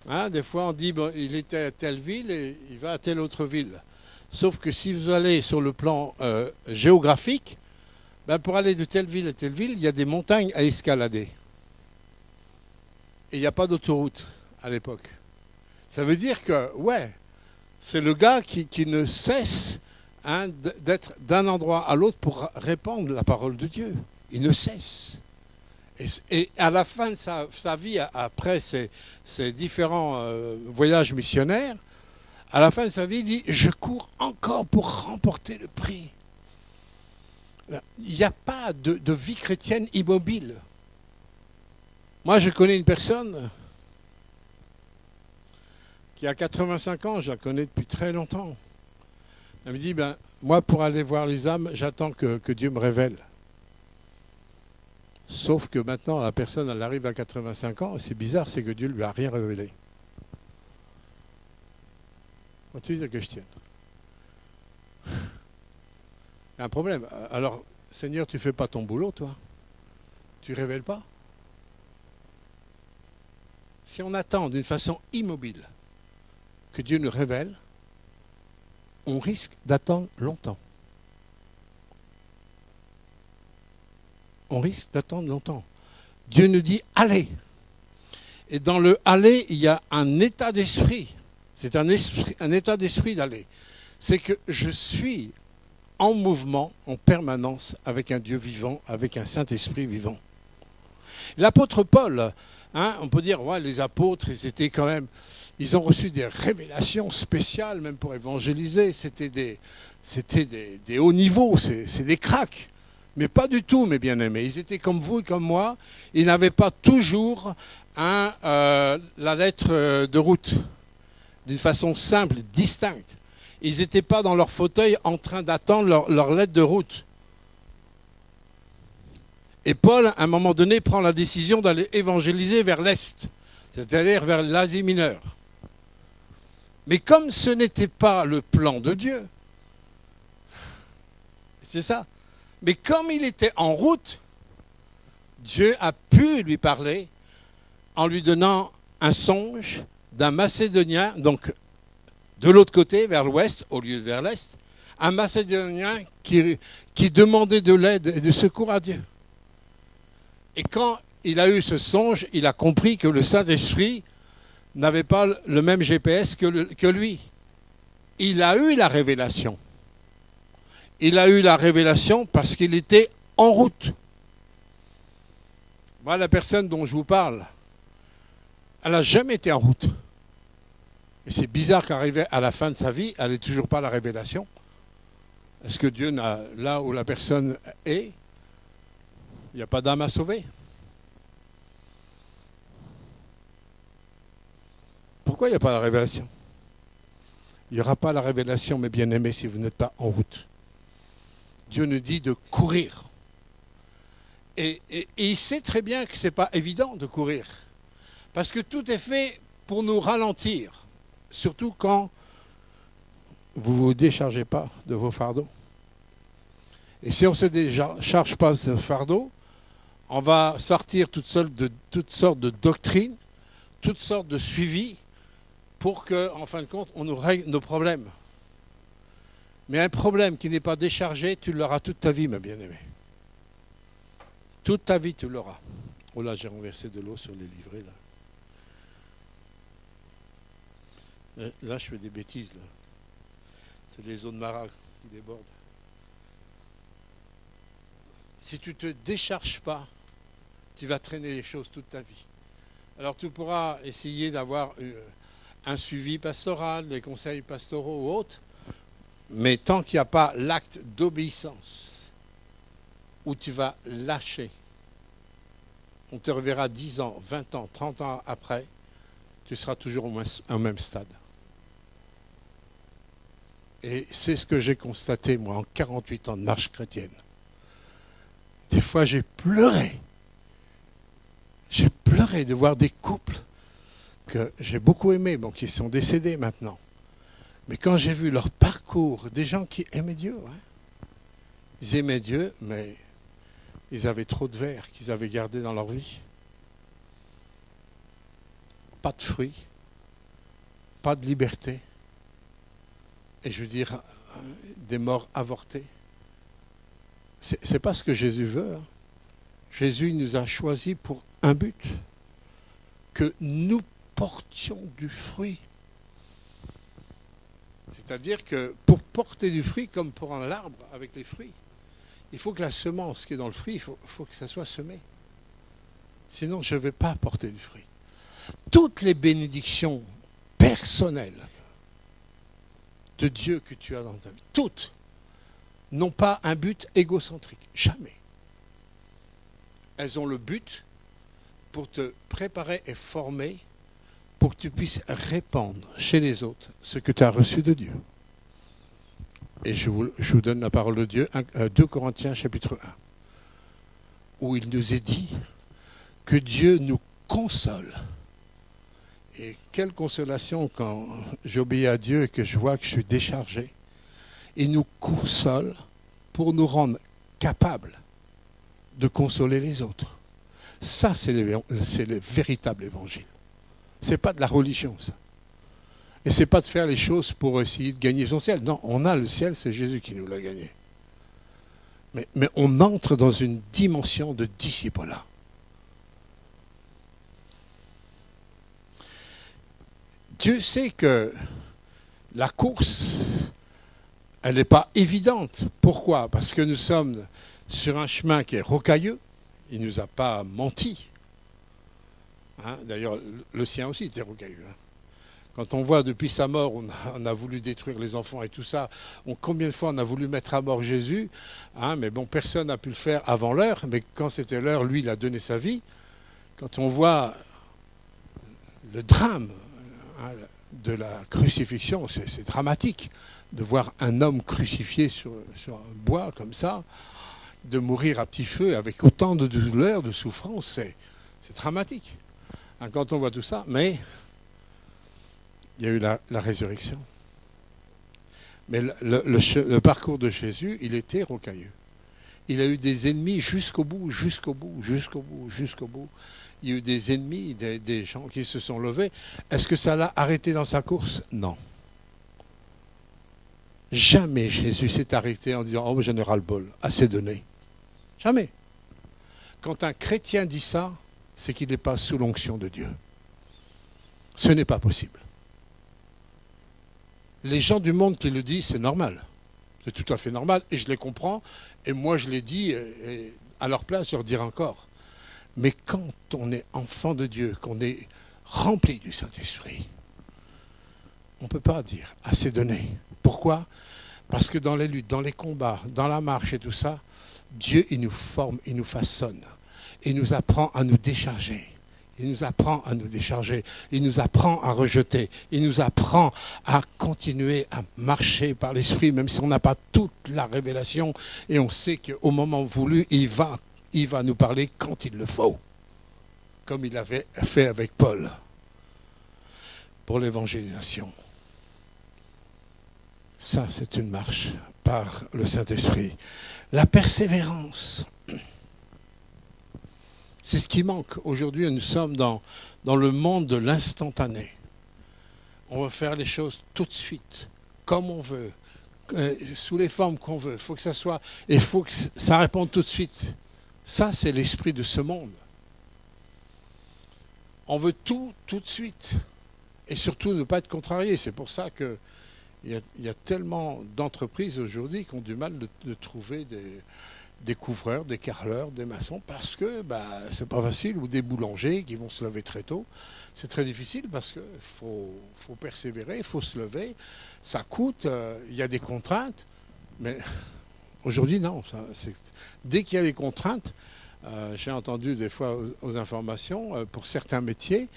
hein, des fois on dit bon, il était à telle ville et il va à telle autre ville. Sauf que si vous allez sur le plan géographique, ben pour aller de telle ville à telle ville, il y a des montagnes à escalader. Et il n'y a pas d'autoroute à l'époque. Ça veut dire que, ouais, c'est le gars qui ne cesse, hein, d'être d'un endroit à l'autre pour répandre la parole de Dieu. Il ne cesse. Et à la fin de sa vie, après ces différents voyages missionnaires, à la fin de sa vie, il dit « je cours encore pour remporter le prix ». Il n'y a pas de vie chrétienne immobile. Moi, je connais une personne qui a 85 ans, je la connais depuis très longtemps. Elle me dit, ben, moi, pour aller voir les âmes, j'attends que Dieu me révèle. Sauf que maintenant, la personne, elle arrive à 85 ans, et c'est bizarre, c'est que Dieu ne lui a rien révélé. Tu dis que je tienne. Il y a un problème. Alors, Seigneur, tu ne fais pas ton boulot, toi? Tu ne révèles pas? Si on attend d'une façon immobile que Dieu nous révèle, on risque d'attendre longtemps. On risque d'attendre longtemps. Dieu nous dit « allez ». Et dans le « aller », il y a un état d'esprit. C'est un état d'esprit d'aller. C'est que je suis en mouvement, en permanence, avec un Dieu vivant, avec un Saint-Esprit vivant. L'apôtre Paul, on peut dire, ouais, les apôtres, ils ont reçu des révélations spéciales, même pour évangéliser. C'était des hauts niveaux, c'est des cracks. Mais pas du tout, mes bien-aimés. Ils étaient comme vous et comme moi. Ils n'avaient pas toujours la lettre de route, d'une façon simple, distincte. Ils n'étaient pas dans leur fauteuil en train d'attendre leur lettre de route. Et Paul, à un moment donné, prend la décision d'aller évangéliser vers l'Est, c'est-à-dire vers l'Asie mineure. Mais comme ce n'était pas le plan de Dieu, c'est ça. Mais comme il était en route, Dieu a pu lui parler en lui donnant un songe d'un Macédonien, donc de l'autre côté, vers l'ouest, au lieu de vers l'est, un Macédonien qui demandait de l'aide et de secours à Dieu. Et quand il a eu ce songe, il a compris que le Saint-Esprit n'avait pas le même GPS que lui. Il a eu la révélation. Il a eu la révélation parce qu'il était en route. Moi, la personne dont je vous parle, elle n'a jamais été en route. Et c'est bizarre qu'arrivé à la fin de sa vie, elle n'ait toujours pas la révélation. Est-ce que Dieu n'a, là où la personne est, il n'y a pas d'âme à sauver? Pourquoi il n'y a pas la révélation? Il n'y aura pas la révélation, mes bien-aimés, si vous n'êtes pas en route. Dieu nous dit de courir. Et il sait très bien que ce n'est pas évident de courir. Parce que tout est fait pour nous ralentir. Surtout quand vous ne vous déchargez pas de vos fardeaux. Et si on ne se décharge pas de ce fardeau, on va sortir toutes sortes de doctrines, toutes sortes de suivis, pour qu'en fin de compte, on nous règle nos problèmes. Mais un problème qui n'est pas déchargé, tu l'auras toute ta vie, ma bien-aimée. Toute ta vie, tu l'auras. Oh là, j'ai renversé de l'eau sur les livrets, là. Là, je fais des bêtises, là. C'est les eaux de Mara qui débordent. Si tu ne te décharges pas, tu vas traîner les choses toute ta vie. Alors, tu pourras essayer d'avoir un suivi pastoral, des conseils pastoraux ou autres, mais tant qu'il n'y a pas l'acte d'obéissance, où tu vas lâcher, on te reverra 10 ans, 20 ans, 30 ans après, tu seras toujours au même stade. Et c'est ce que j'ai constaté, moi, en 48 ans de marche chrétienne. Des fois, j'ai pleuré. J'ai pleuré de voir des couples que j'ai beaucoup aimés, bon, qui sont décédés maintenant. Mais quand j'ai vu leur parcours, des gens qui aimaient Dieu, ils aimaient Dieu, mais ils avaient trop de verre qu'ils avaient gardé dans leur vie. Pas de fruits, pas de liberté. Et je veux dire, des morts avortées. C'est pas ce que Jésus veut. Jésus nous a choisis pour un but, que nous portions du fruit. C'est-à-dire que pour porter du fruit, comme pour un arbre avec les fruits, il faut que la semence qui est dans le fruit, il faut que ça soit semé. Sinon, je ne vais pas porter du fruit. Toutes les bénédictions personnelles de Dieu que tu as dans ta vie, toutes, n'ont pas un but égocentrique. Jamais. Elles ont le but pour te préparer et former pour que tu puisses répandre chez les autres ce que tu as reçu de Dieu. Et je vous donne la parole de Dieu, 2 Corinthiens chapitre 1, où il nous est dit que Dieu nous console. Et quelle consolation quand j'obéis à Dieu et que je vois que je suis déchargé. Il nous console pour nous rendre capables de consoler les autres. Ça, c'est le véritable évangile. Ce n'est pas de la religion, ça. Et ce n'est pas de faire les choses pour essayer de gagner son ciel. Non, on a le ciel, c'est Jésus qui nous l'a gagné. Mais on entre dans une dimension de disciple-là. Dieu sait que la course, elle n'est pas évidente. Pourquoi? Parce que nous sommes sur un chemin qui est rocailleux. Il ne nous a pas menti. Hein? D'ailleurs, le sien aussi était rocailleux. Hein? Quand on voit depuis sa mort, on a voulu détruire les enfants et tout ça. Combien de fois on a voulu mettre à mort Jésus, hein? Mais bon, personne n'a pu le faire avant l'heure. Mais quand c'était l'heure, lui, il a donné sa vie. Quand on voit le drame, hein, de la crucifixion, c'est dramatique de voir un homme crucifié sur un bois comme ça, de mourir à petit feu avec autant de douleur, de souffrance, c'est dramatique. Hein, quand on voit tout ça, mais il y a eu la résurrection. Mais le parcours de Jésus, il était rocailleux. Il a eu des ennemis jusqu'au bout, jusqu'au bout, jusqu'au bout, jusqu'au bout. Il y a eu des ennemis, des gens qui se sont levés. Est-ce que ça l'a arrêté dans sa course? Non. Jamais Jésus s'est arrêté en disant « Oh, j'en ai ras-le-bol, assez donné ». Jamais. Quand un chrétien dit ça, c'est qu'il n'est pas sous l'onction de Dieu. Ce n'est pas possible. Les gens du monde qui le disent, c'est normal. C'est tout à fait normal et je les comprends. Et moi, je l'ai dit, et à leur place, je leur dirai encore. Mais quand on est enfant de Dieu, qu'on est rempli du Saint-Esprit, on ne peut pas dire assez donné. Pourquoi? Parce que dans les luttes, dans les combats, dans la marche et tout ça, Dieu, il nous forme, il nous façonne. Il nous apprend à nous décharger. Il nous apprend à nous décharger. Il nous apprend à rejeter. Il nous apprend à continuer à marcher par l'Esprit, même si on n'a pas toute la révélation. Et on sait qu'au moment voulu, il va nous parler quand il le faut. Comme il avait fait avec Paul pour l'évangélisation. Ça, c'est une marche par le Saint-Esprit. La persévérance. C'est ce qui manque. Aujourd'hui, nous sommes dans le monde de l'instantané. On va faire les choses tout de suite, comme on veut, sous les formes qu'on veut. Il faut que ça soit, il faut que ça réponde tout de suite. Ça, c'est l'esprit de ce monde. On veut tout de suite. Et surtout, ne pas être contrarié. C'est pour ça qu'il y a tellement d'entreprises aujourd'hui qui ont du mal de trouver des couvreurs, des carreleurs, des maçons, parce que c'est pas facile, ou des boulangers qui vont se lever très tôt. C'est très difficile parce qu'il faut persévérer, il faut se lever, ça coûte, il y a des contraintes, mais aujourd'hui non. Dès qu'il y a des contraintes, j'ai entendu des fois aux informations, pour certains métiers,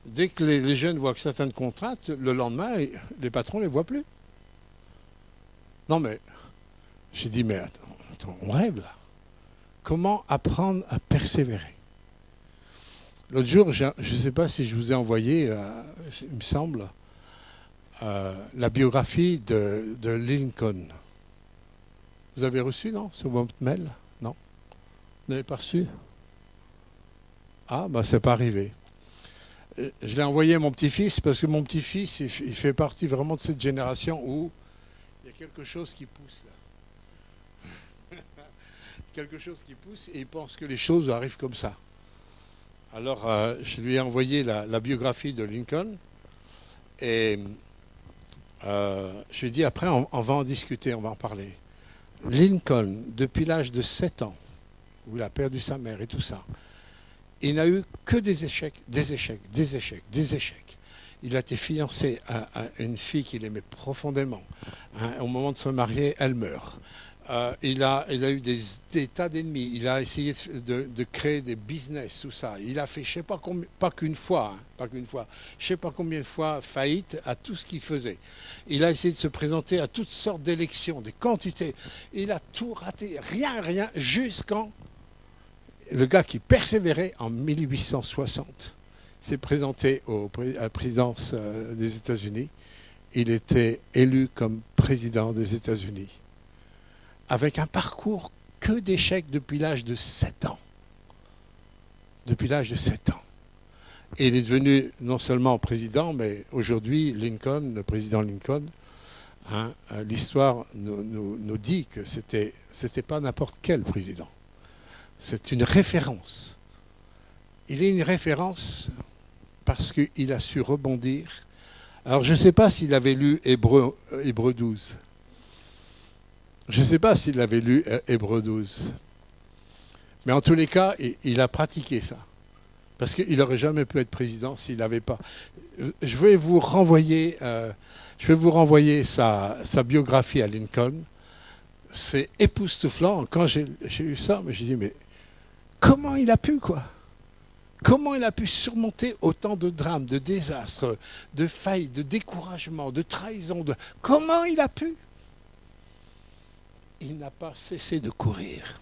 dès que les jeunes voient que certaines contraintes, le lendemain, les patrons ne les voient plus. Non mais, j'ai dit, mais attends, on rêve là. Comment apprendre à persévérer? L'autre jour, je ne sais pas si je vous ai envoyé, il me semble, la biographie de Lincoln. Vous avez reçu, non, sur votre mail? Non? Vous n'avez pas reçu? Ah, c'est pas arrivé. Je l'ai envoyé à mon petit-fils parce que mon petit-fils, il fait partie vraiment de cette génération où il y a quelque chose qui pousse là. Quelque chose qui pousse et il pense que les choses arrivent comme ça. Alors, je lui ai envoyé la biographie de Lincoln et je lui ai dit après, on va en discuter, on va en parler. Lincoln, depuis l'âge de 7 ans, où il a perdu sa mère et tout ça, il n'a eu que des échecs, des échecs, des échecs, des échecs. Il a été fiancé à une fille qu'il aimait profondément. Hein, au moment de se marier, elle meurt. Il a eu des tas d'ennemis. Il a essayé de créer des business, tout ça. Il a fait, je ne sais pas combien, pas qu'une fois, je ne sais pas combien de fois faillite à tout ce qu'il faisait. Il a essayé de se présenter à toutes sortes d'élections, des quantités. Il a tout raté, rien, jusqu'en... Le gars qui persévérait en 1860 s'est présenté à la présidence des États-Unis. Il était élu comme président des États-Unis, avec un parcours que d'échecs depuis l'âge de 7 ans. Depuis l'âge de 7 ans. Et il est devenu non seulement président, mais aujourd'hui, Lincoln, le président Lincoln, hein, l'histoire nous dit que c'était pas n'importe quel président. C'est une référence. Il est une référence parce qu'il a su rebondir. Alors je ne sais pas s'il avait lu Hébreux 12. Je ne sais pas s'il avait lu Hébreux 12. Mais en tous les cas, il a pratiqué ça. Parce qu'il n'aurait jamais pu être président s'il n'avait pas. Je vais vous renvoyer sa biographie à Lincoln. C'est époustouflant. Quand j'ai eu ça, j'ai dit, mais comment il a pu, quoi ? Comment il a pu surmonter autant de drames, de désastres, de failles, de découragement, de trahison Comment il a pu ? Il n'a pas cessé de courir.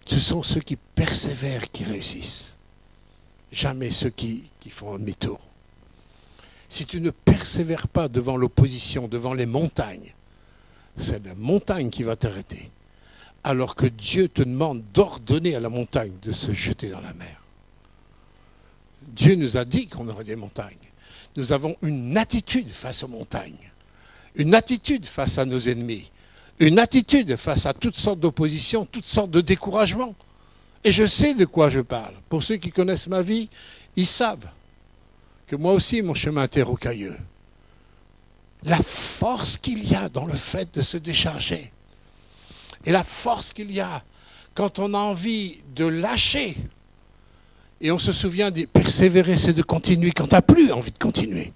Ce sont ceux qui persévèrent qui réussissent. Jamais ceux qui font un demi-tour. Si tu ne persévères pas devant l'opposition, devant les montagnes, c'est la montagne qui va t'arrêter. Alors que Dieu te demande d'ordonner à la montagne de se jeter dans la mer. Dieu nous a dit qu'on aurait des montagnes. Nous avons une attitude face aux montagnes, une attitude face à nos ennemis, une attitude face à toutes sortes d'oppositions, toutes sortes de découragements. Et je sais de quoi je parle. Pour ceux qui connaissent ma vie, ils savent que moi aussi mon chemin était rocailleux. La force qu'il y a dans le fait de se décharger. Et la force qu'il y a quand on a envie de lâcher. Et on se souvient de persévérer, c'est de continuer quand tu n'as plus envie de continuer.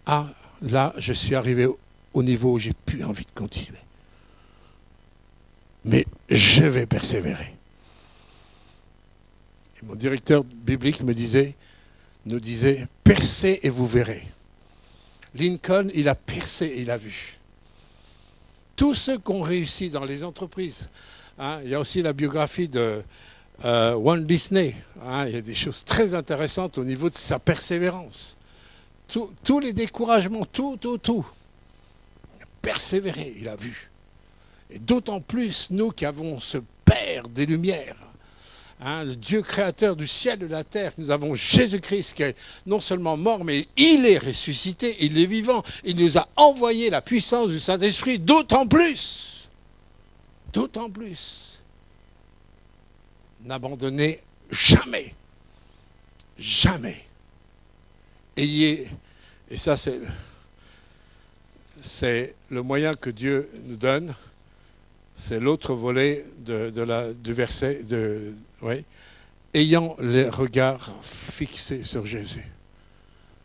Ah, là, je suis arrivé au niveau où j'ai plus envie de continuer. Mais je vais persévérer. Et mon directeur biblique nous disait, percez et vous verrez. Lincoln, il a percé et il a vu. Tous ceux qui ont réussi dans les entreprises, hein, il y a aussi la biographie de Walt Disney, hein, il y a des choses très intéressantes au niveau de sa persévérance. Tous les découragements, tout. Il a persévéré, il a vu. Et d'autant plus, nous qui avons ce Père des Lumières, hein, le Dieu créateur du ciel et de la terre, nous avons Jésus-Christ qui est non seulement mort, mais il est ressuscité, il est vivant. Il nous a envoyé la puissance du Saint-Esprit, d'autant plus, n'abandonnez jamais, et ça c'est le moyen que Dieu nous donne. C'est l'autre volet du verset. Oui. Ayant les regards fixés sur Jésus.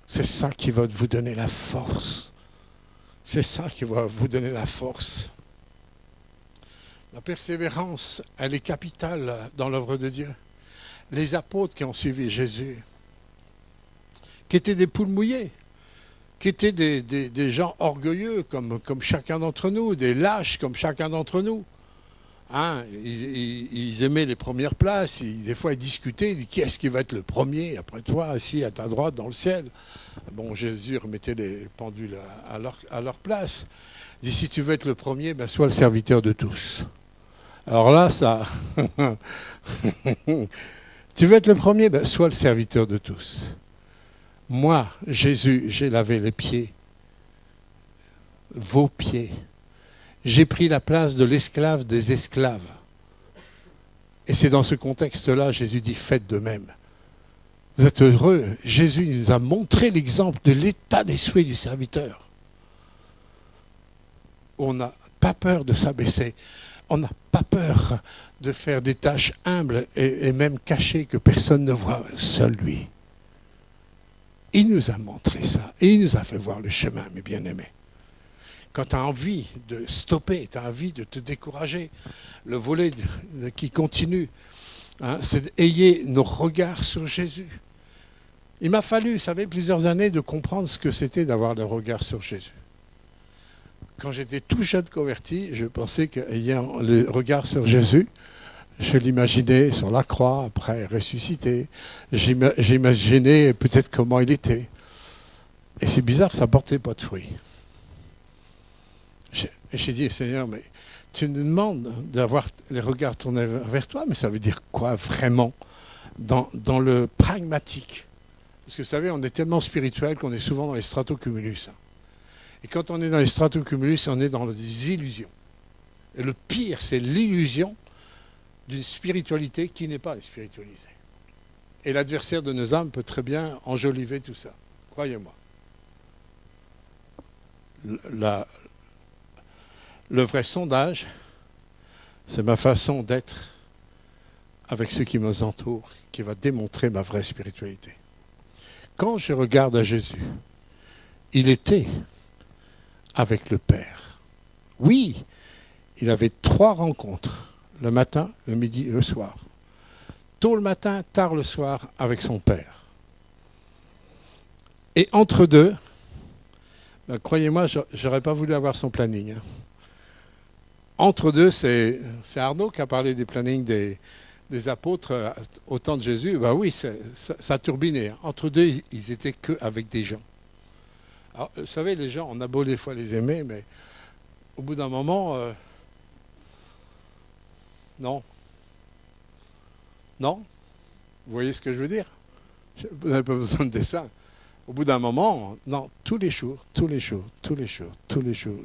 C'est ça qui va vous donner la force. C'est ça qui va vous donner la force. La persévérance, elle est capitale dans l'œuvre de Dieu. Les apôtres qui ont suivi Jésus, qui étaient des poules mouillées, qui étaient des gens orgueilleux comme chacun d'entre nous, des lâches comme chacun d'entre nous. Hein, ils aimaient les premières places, des fois ils discutaient, ils disaient qui est-ce qui va être le premier après toi, assis à ta droite dans le ciel. Bon, Jésus remettait les pendules à leur place. Il dit si tu veux être le premier, ben, sois le serviteur de tous. Alors là, ça... tu veux être le premier, ben, sois le serviteur de tous. Moi, Jésus, j'ai lavé les pieds, vos pieds. J'ai pris la place de l'esclave des esclaves. Et c'est dans ce contexte-là, Jésus dit, faites de même. Vous êtes heureux. Jésus nous a montré l'exemple de l'état d'esprit du serviteur. On n'a pas peur de s'abaisser. On n'a pas peur de faire des tâches humbles et même cachées que personne ne voit, seul lui. Il nous a montré ça et il nous a fait voir le chemin, mes bien-aimés. Quand tu as envie de stopper, tu as envie de te décourager, le volet qui continue, hein, c'est d'ayez nos regards sur Jésus. Il m'a fallu, vous savez, plusieurs années de comprendre ce que c'était d'avoir le regard sur Jésus. Quand j'étais tout jeune converti, je pensais qu'ayant le regard sur Jésus, je l'imaginais sur la croix, après ressuscité. J'imaginais peut-être comment il était. Et c'est bizarre, ça ne portait pas de fruits. J'ai dit, Seigneur, mais tu nous demandes d'avoir les regards tournés vers toi, mais ça veut dire quoi vraiment? dans le pragmatique. Parce que vous savez, on est tellement spirituel qu'on est souvent dans les stratocumulus. Et quand on est dans les stratocumulus, on est dans des illusions. Et le pire, c'est l'illusion d'une spiritualité qui n'est pas spiritualisée. Et l'adversaire de nos âmes peut très bien enjoliver tout ça. Croyez-moi. Le vrai sondage, c'est ma façon d'être avec ceux qui me entourent, qui va démontrer ma vraie spiritualité. Quand je regarde à Jésus, il était avec le Père. Oui, il avait 3 rencontres, le matin, le midi et le soir. Tôt le matin, tard le soir, avec son Père. Et entre deux, ben, croyez-moi, je n'aurais pas voulu avoir son planning. Entre deux, c'est Arnaud qui a parlé des plannings des apôtres au temps de Jésus. Ben oui, ça turbinait. Entre deux, ils étaient qu'avec des gens. Alors, vous savez, les gens, on a beau des fois les aimer, mais au bout d'un moment, non. Non. Vous voyez ce que je veux dire? Vous n'avez pas besoin de dessin. Au bout d'un moment, non, tous les jours,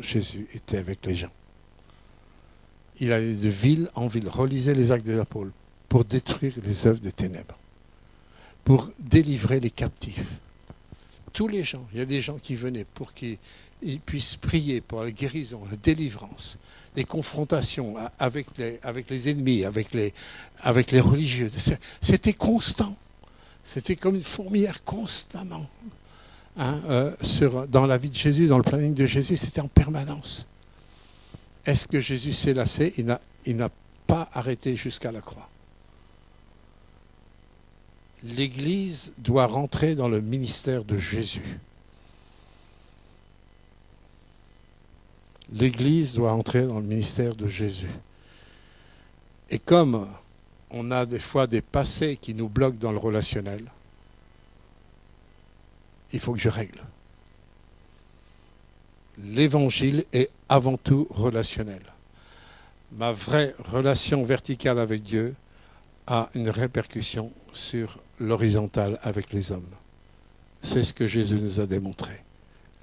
Jésus était avec les gens. Il allait de ville en ville, relisait les actes de l'apôtre pour détruire les œuvres des ténèbres, pour délivrer les captifs. Tous les gens, il y a des gens qui venaient pour qu'ils puissent prier pour la guérison, la délivrance, des confrontations avec les ennemis, avec les religieux. C'était constant. C'était comme une fourmilière constamment. Dans la vie de Jésus, dans le planning de Jésus, c'était en permanence. Est-ce que Jésus s'est lassé? Il n'a pas arrêté jusqu'à la croix. L'Église doit rentrer dans le ministère de Jésus. L'Église doit entrer dans le ministère de Jésus. Et comme on a des fois des passés qui nous bloquent dans le relationnel, il faut que je règle. L'évangile est avant tout relationnel. Ma vraie relation verticale avec Dieu a une répercussion sur l'horizontale avec les hommes. C'est ce que Jésus nous a démontré.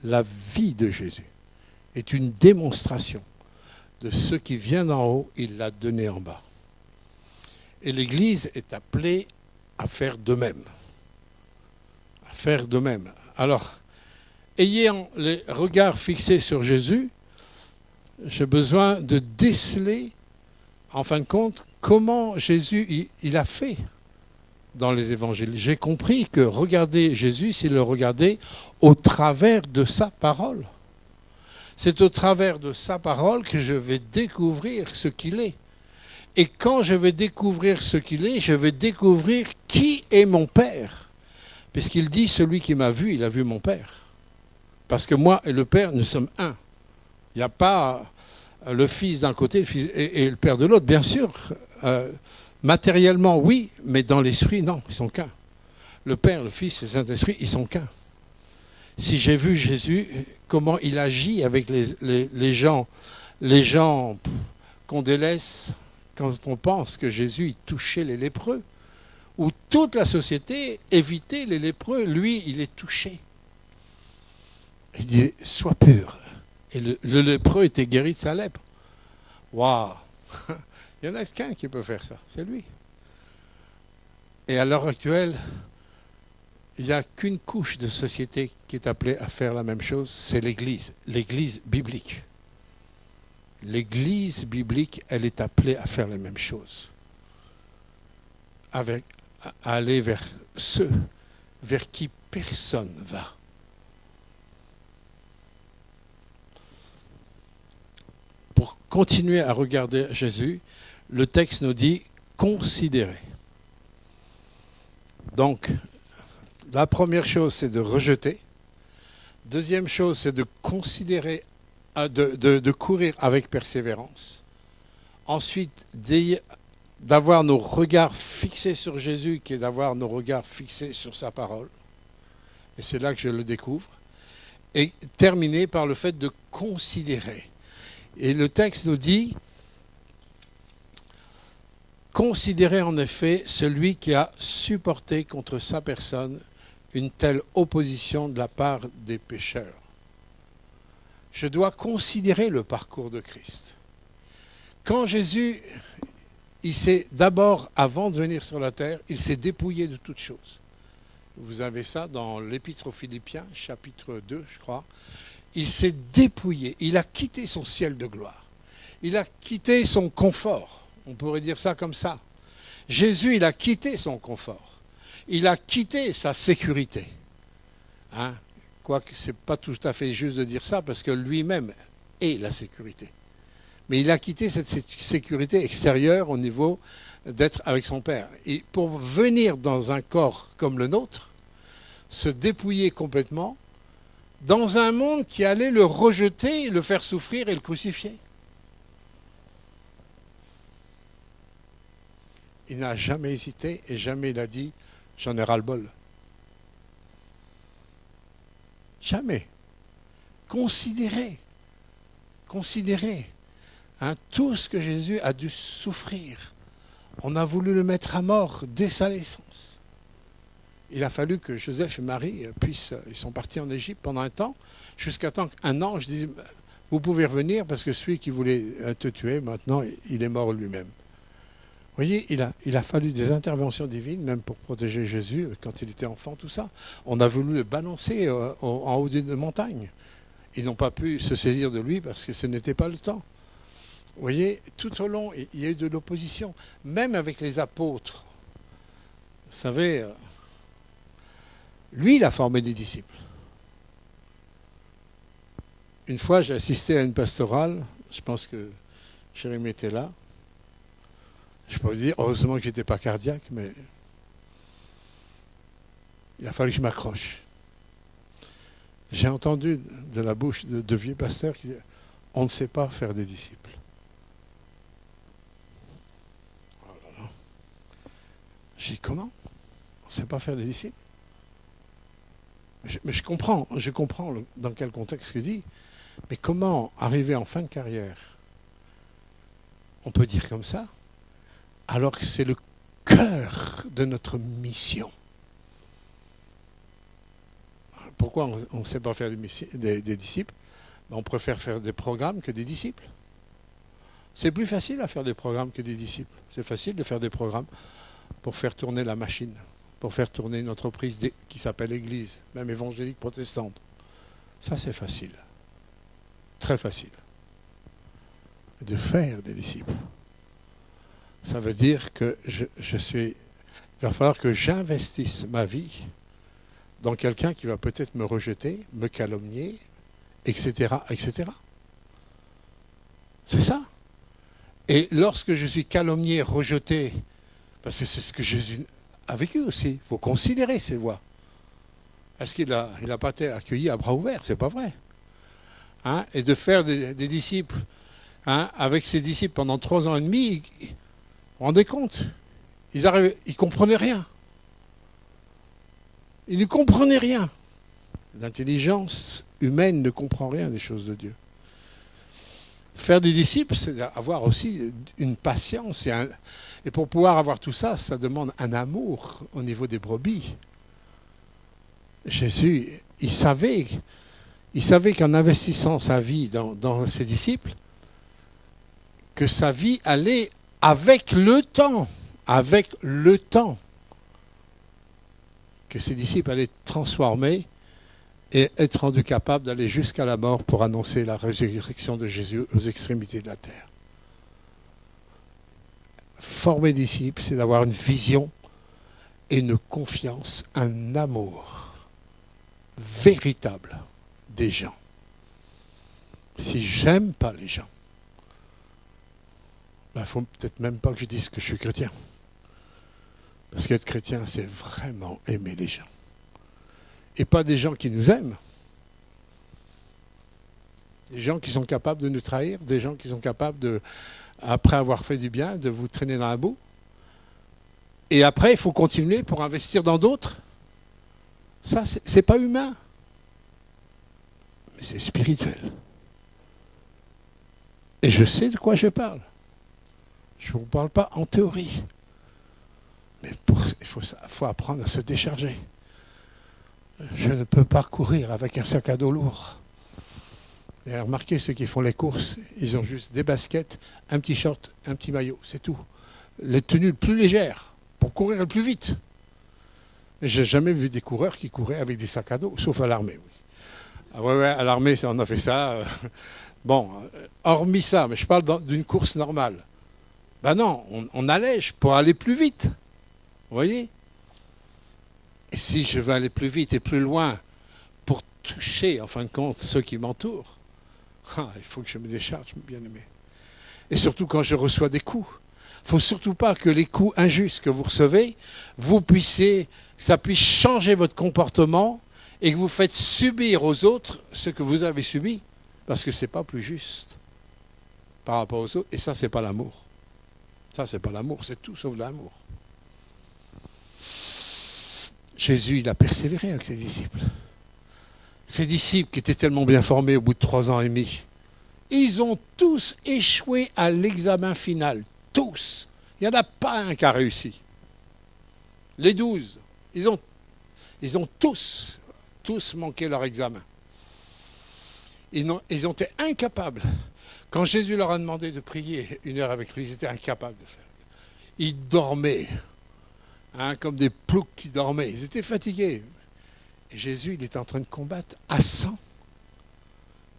La vie de Jésus est une démonstration de ce qui vient d'en haut, il l'a donné en bas. Et l'Église est appelée à faire de même. À faire de même. Alors, ayant les regards fixés sur Jésus, j'ai besoin de déceler, en fin de compte, comment Jésus il a fait dans les évangiles. J'ai compris que regarder Jésus, c'est le regarder au travers de sa parole. C'est au travers de sa parole que je vais découvrir ce qu'il est. Et quand je vais découvrir ce qu'il est, je vais découvrir qui est mon Père. Puisqu'il dit, celui qui m'a vu, il a vu mon Père. Parce que moi et le Père, nous sommes un. Il n'y a pas le Fils d'un côté le fils et le Père de l'autre, bien sûr. Matériellement, oui, mais dans l'esprit, non, ils sont qu'un. Le Père, le Fils et le Saint-Esprit, ils sont qu'un. Si j'ai vu Jésus, comment il agit avec les gens qu'on délaisse quand on pense que Jésus il touchait les lépreux, où toute la société évitait les lépreux, lui, il est touché. Il dit, sois pur. Et le lépreux était guéri de sa lèpre. Waouh! Il y en a qu'un qui peut faire ça, c'est lui. Et à l'heure actuelle, il n'y a qu'une couche de société qui est appelée à faire la même chose, c'est l'Église biblique. L'Église biblique, elle est appelée à faire la même chose. À aller vers ceux vers qui personne va. Pour continuer à regarder Jésus, le texte nous dit « considérer ». Donc, la première chose, c'est de rejeter. Deuxième chose, c'est de considérer, de courir avec persévérance. Ensuite, d'avoir nos regards fixés sur Jésus, qui est d'avoir nos regards fixés sur sa parole. Et c'est là que je le découvre. Et terminer par le fait de considérer. Et le texte nous dit, Considérez en effet celui qui a supporté contre sa personne une telle opposition de la part des pécheurs. Je dois considérer le parcours de Christ. Quand Jésus, il s'est d'abord, avant de venir sur la terre, il s'est dépouillé de toutes choses. Vous avez ça dans l'Épître aux Philippiens, chapitre 2, je crois. Il s'est dépouillé, il a quitté son ciel de gloire. Il a quitté son confort, on pourrait dire ça comme ça. Jésus, il a quitté son confort. Il a quitté sa sécurité. Quoique ce n'est pas tout à fait juste de dire ça, parce que lui-même est la sécurité. Mais il a quitté cette sécurité extérieure au niveau d'être avec son Père. Et pour venir dans un corps comme le nôtre, se dépouiller complètement, dans un monde qui allait le rejeter, le faire souffrir et le crucifier. Il n'a jamais hésité et jamais il a dit « j'en ai ras-le-bol ». Jamais. Considérez tout ce que Jésus a dû souffrir. On a voulu le mettre à mort dès sa naissance. Il a fallu que Joseph et Marie ils sont partis en Égypte pendant un temps, jusqu'à temps qu'un ange dise « vous pouvez revenir parce que celui qui voulait te tuer, maintenant, il est mort lui-même ». Vous voyez, il a fallu des interventions divines, même pour protéger Jésus quand il était enfant, tout ça. On a voulu le balancer en haut d'une montagne. Ils n'ont pas pu se saisir de lui parce que ce n'était pas le temps. Vous voyez, tout au long, il y a eu de l'opposition, même avec les apôtres. Vous savez, lui, il a formé des disciples. Une fois, j'ai assisté à une pastorale, je pense que Jérémie était là. Je peux vous dire, heureusement que je n'étais pas cardiaque, mais il a fallu que je m'accroche. J'ai entendu de la bouche de vieux pasteurs qui disent « on ne sait pas faire des disciples ». Oh là là. J'ai dit « comment ? On ne sait pas faire des disciples ?» Mais je comprends dans quel contexte il dit, mais comment arriver en fin de carrière, on peut dire comme ça, alors que c'est le cœur de notre mission. Pourquoi on ne sait pas faire des disciples ? On préfère faire des programmes que des disciples. C'est plus facile à faire des programmes que des disciples. C'est facile de faire des programmes pour faire tourner la machine, pour faire tourner une entreprise qui s'appelle Église, même évangélique protestante. Ça, c'est facile. Très facile. De faire des disciples. Ça veut dire que il va falloir que j'investisse ma vie dans quelqu'un qui va peut-être me rejeter, me calomnier, etc., etc. C'est ça. Et lorsque je suis calomnié, rejeté, parce que c'est ce que Jésus a vécu aussi, il faut considérer ces voies. Est-ce qu'il n'a pas été accueilli à bras ouverts ? C'est pas vrai. Et de faire des disciples, avec ses disciples pendant 3 ans et demi, vous vous rendez compte ? Ils ne comprenaient rien. Ils ne comprenaient rien. L'intelligence humaine ne comprend rien des choses de Dieu. Faire des disciples, c'est avoir aussi une patience. Et pour pouvoir avoir tout ça, ça demande un amour au niveau des brebis. Jésus, il savait qu'en investissant sa vie dans ses disciples, que sa vie allait avec le temps, que ses disciples allaient être transformés et être rendus capables d'aller jusqu'à la mort pour annoncer la résurrection de Jésus aux extrémités de la terre. Former des disciples, c'est d'avoir une vision et une confiance, un amour véritable des gens. Si j'aime pas les gens, il ne faut peut-être même pas que je dise que je suis chrétien. Parce qu'être chrétien, c'est vraiment aimer les gens. Et pas des gens qui nous aiment. Des gens qui sont capables de nous trahir, des gens qui sont capables après avoir fait du bien, de vous traîner dans la boue. Et après, il faut continuer pour investir dans d'autres. Ça, c'est pas humain. Mais c'est spirituel. Et je sais de quoi je parle. Je ne vous parle pas en théorie. Mais il faut apprendre à se décharger. Je ne peux pas courir avec un sac à dos lourd. Et remarquez ceux qui font les courses, ils ont juste des baskets, un petit short, un petit maillot, c'est tout. Les tenues les plus légères pour courir le plus vite. J'ai jamais vu des coureurs qui couraient avec des sacs à dos, sauf à l'armée. Oui. Ah ouais, à l'armée, on a fait ça. Bon, hormis ça, mais je parle d'une course normale. Ben non, on allège pour aller plus vite. Vous voyez? Et si je veux aller plus vite et plus loin pour toucher, en fin de compte, ceux qui m'entourent, il faut que je me décharge, bien aimé. Et surtout quand je reçois des coups. Il ne faut surtout pas que les coups injustes que vous recevez, ça puisse changer votre comportement et que vous faites subir aux autres ce que vous avez subi. Parce que ce n'est pas plus juste par rapport aux autres. Et ça, ce n'est pas l'amour. Ça, c'est pas l'amour, c'est tout sauf l'amour. Jésus, il a persévéré avec ses disciples. Ses disciples qui étaient tellement bien formés au bout de 3 ans et demi, ils ont tous échoué à l'examen final. Tous. Il n'y en a pas un qui a réussi. Les 12, ils ont tous manqué leur examen. Ils ont été incapables. Quand Jésus leur a demandé de prier 1 heure avec lui, ils étaient incapables de faire. Ils dormaient, comme des ploucs qui dormaient. Ils étaient fatigués. Et Jésus, il était en train de combattre à 100,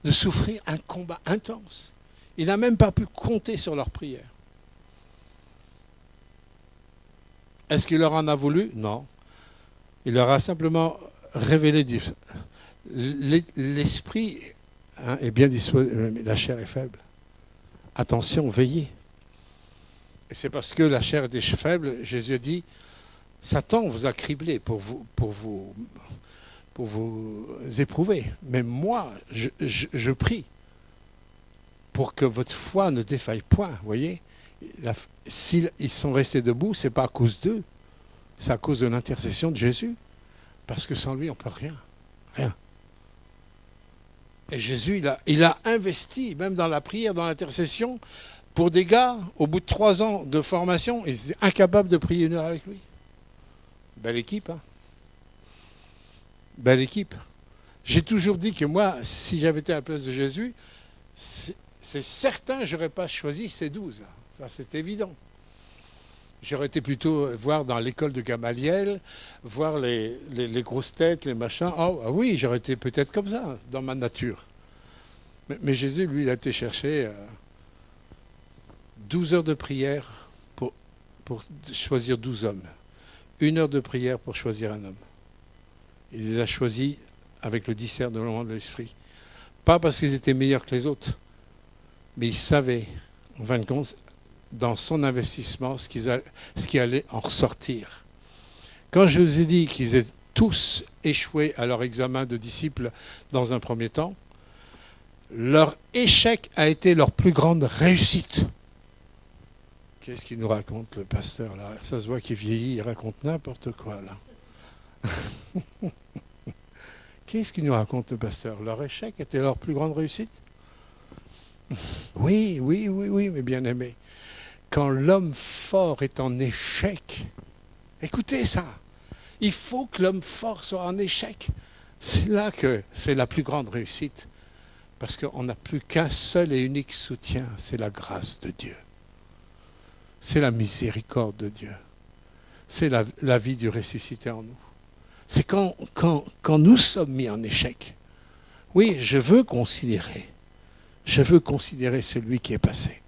de souffrir un combat intense. Il n'a même pas pu compter sur leur prière. Est-ce qu'il leur en a voulu? Non. Il leur a simplement révélé l'esprit est bien disposé, mais la chair est faible. Attention, veillez. Et c'est parce que la chair était faible, Jésus a dit, Satan vous a criblé pour vous éprouver. Mais moi, je prie pour que votre foi ne défaille point. Vous voyez, s'ils sont restés debout, ce n'est pas à cause d'eux, c'est à cause de l'intercession de Jésus. Parce que sans lui, on ne peut rien. Rien. Et Jésus, il a investi, même dans la prière, dans l'intercession, pour des gars, au bout de 3 ans de formation, ils étaient incapables de prier 1 heure avec lui. Belle équipe, hein? Belle équipe. J'ai toujours dit que moi, si j'avais été à la place de Jésus, c'est certain, je n'aurais pas choisi ces 12. Ça, c'est évident. J'aurais été plutôt voir dans l'école de Gamaliel, voir les grosses têtes, les machins. Oh, ah oui, j'aurais été peut-être comme ça, dans ma nature. Mais Jésus, lui, il a été chercher 12 heures de prière pour choisir 12 hommes. 1 heure de prière pour choisir un homme. Il les a choisis avec le discernement de l'esprit. Pas parce qu'ils étaient meilleurs que les autres, mais il savait, en fin de compte, dans son investissement, ce qui allait en ressortir. Quand je vous ai dit qu'ils aient tous échoué à leur examen de disciples dans un premier temps, leur échec a été leur plus grande réussite. Qu'est-ce qu'il nous raconte, le pasteur, là? Ça se voit qu'il vieillit, il raconte n'importe quoi, là. Qu'est-ce qu'il nous raconte, le pasteur? Leur échec était leur plus grande réussite? Oui, mes bien-aimés. Quand l'homme fort est en échec, écoutez ça, il faut que l'homme fort soit en échec. C'est là que c'est la plus grande réussite. Parce qu'on n'a plus qu'un seul et unique soutien, c'est la grâce de Dieu. C'est la miséricorde de Dieu. C'est la vie du ressuscité en nous. C'est quand nous sommes mis en échec. Oui, je veux considérer celui qui est passé.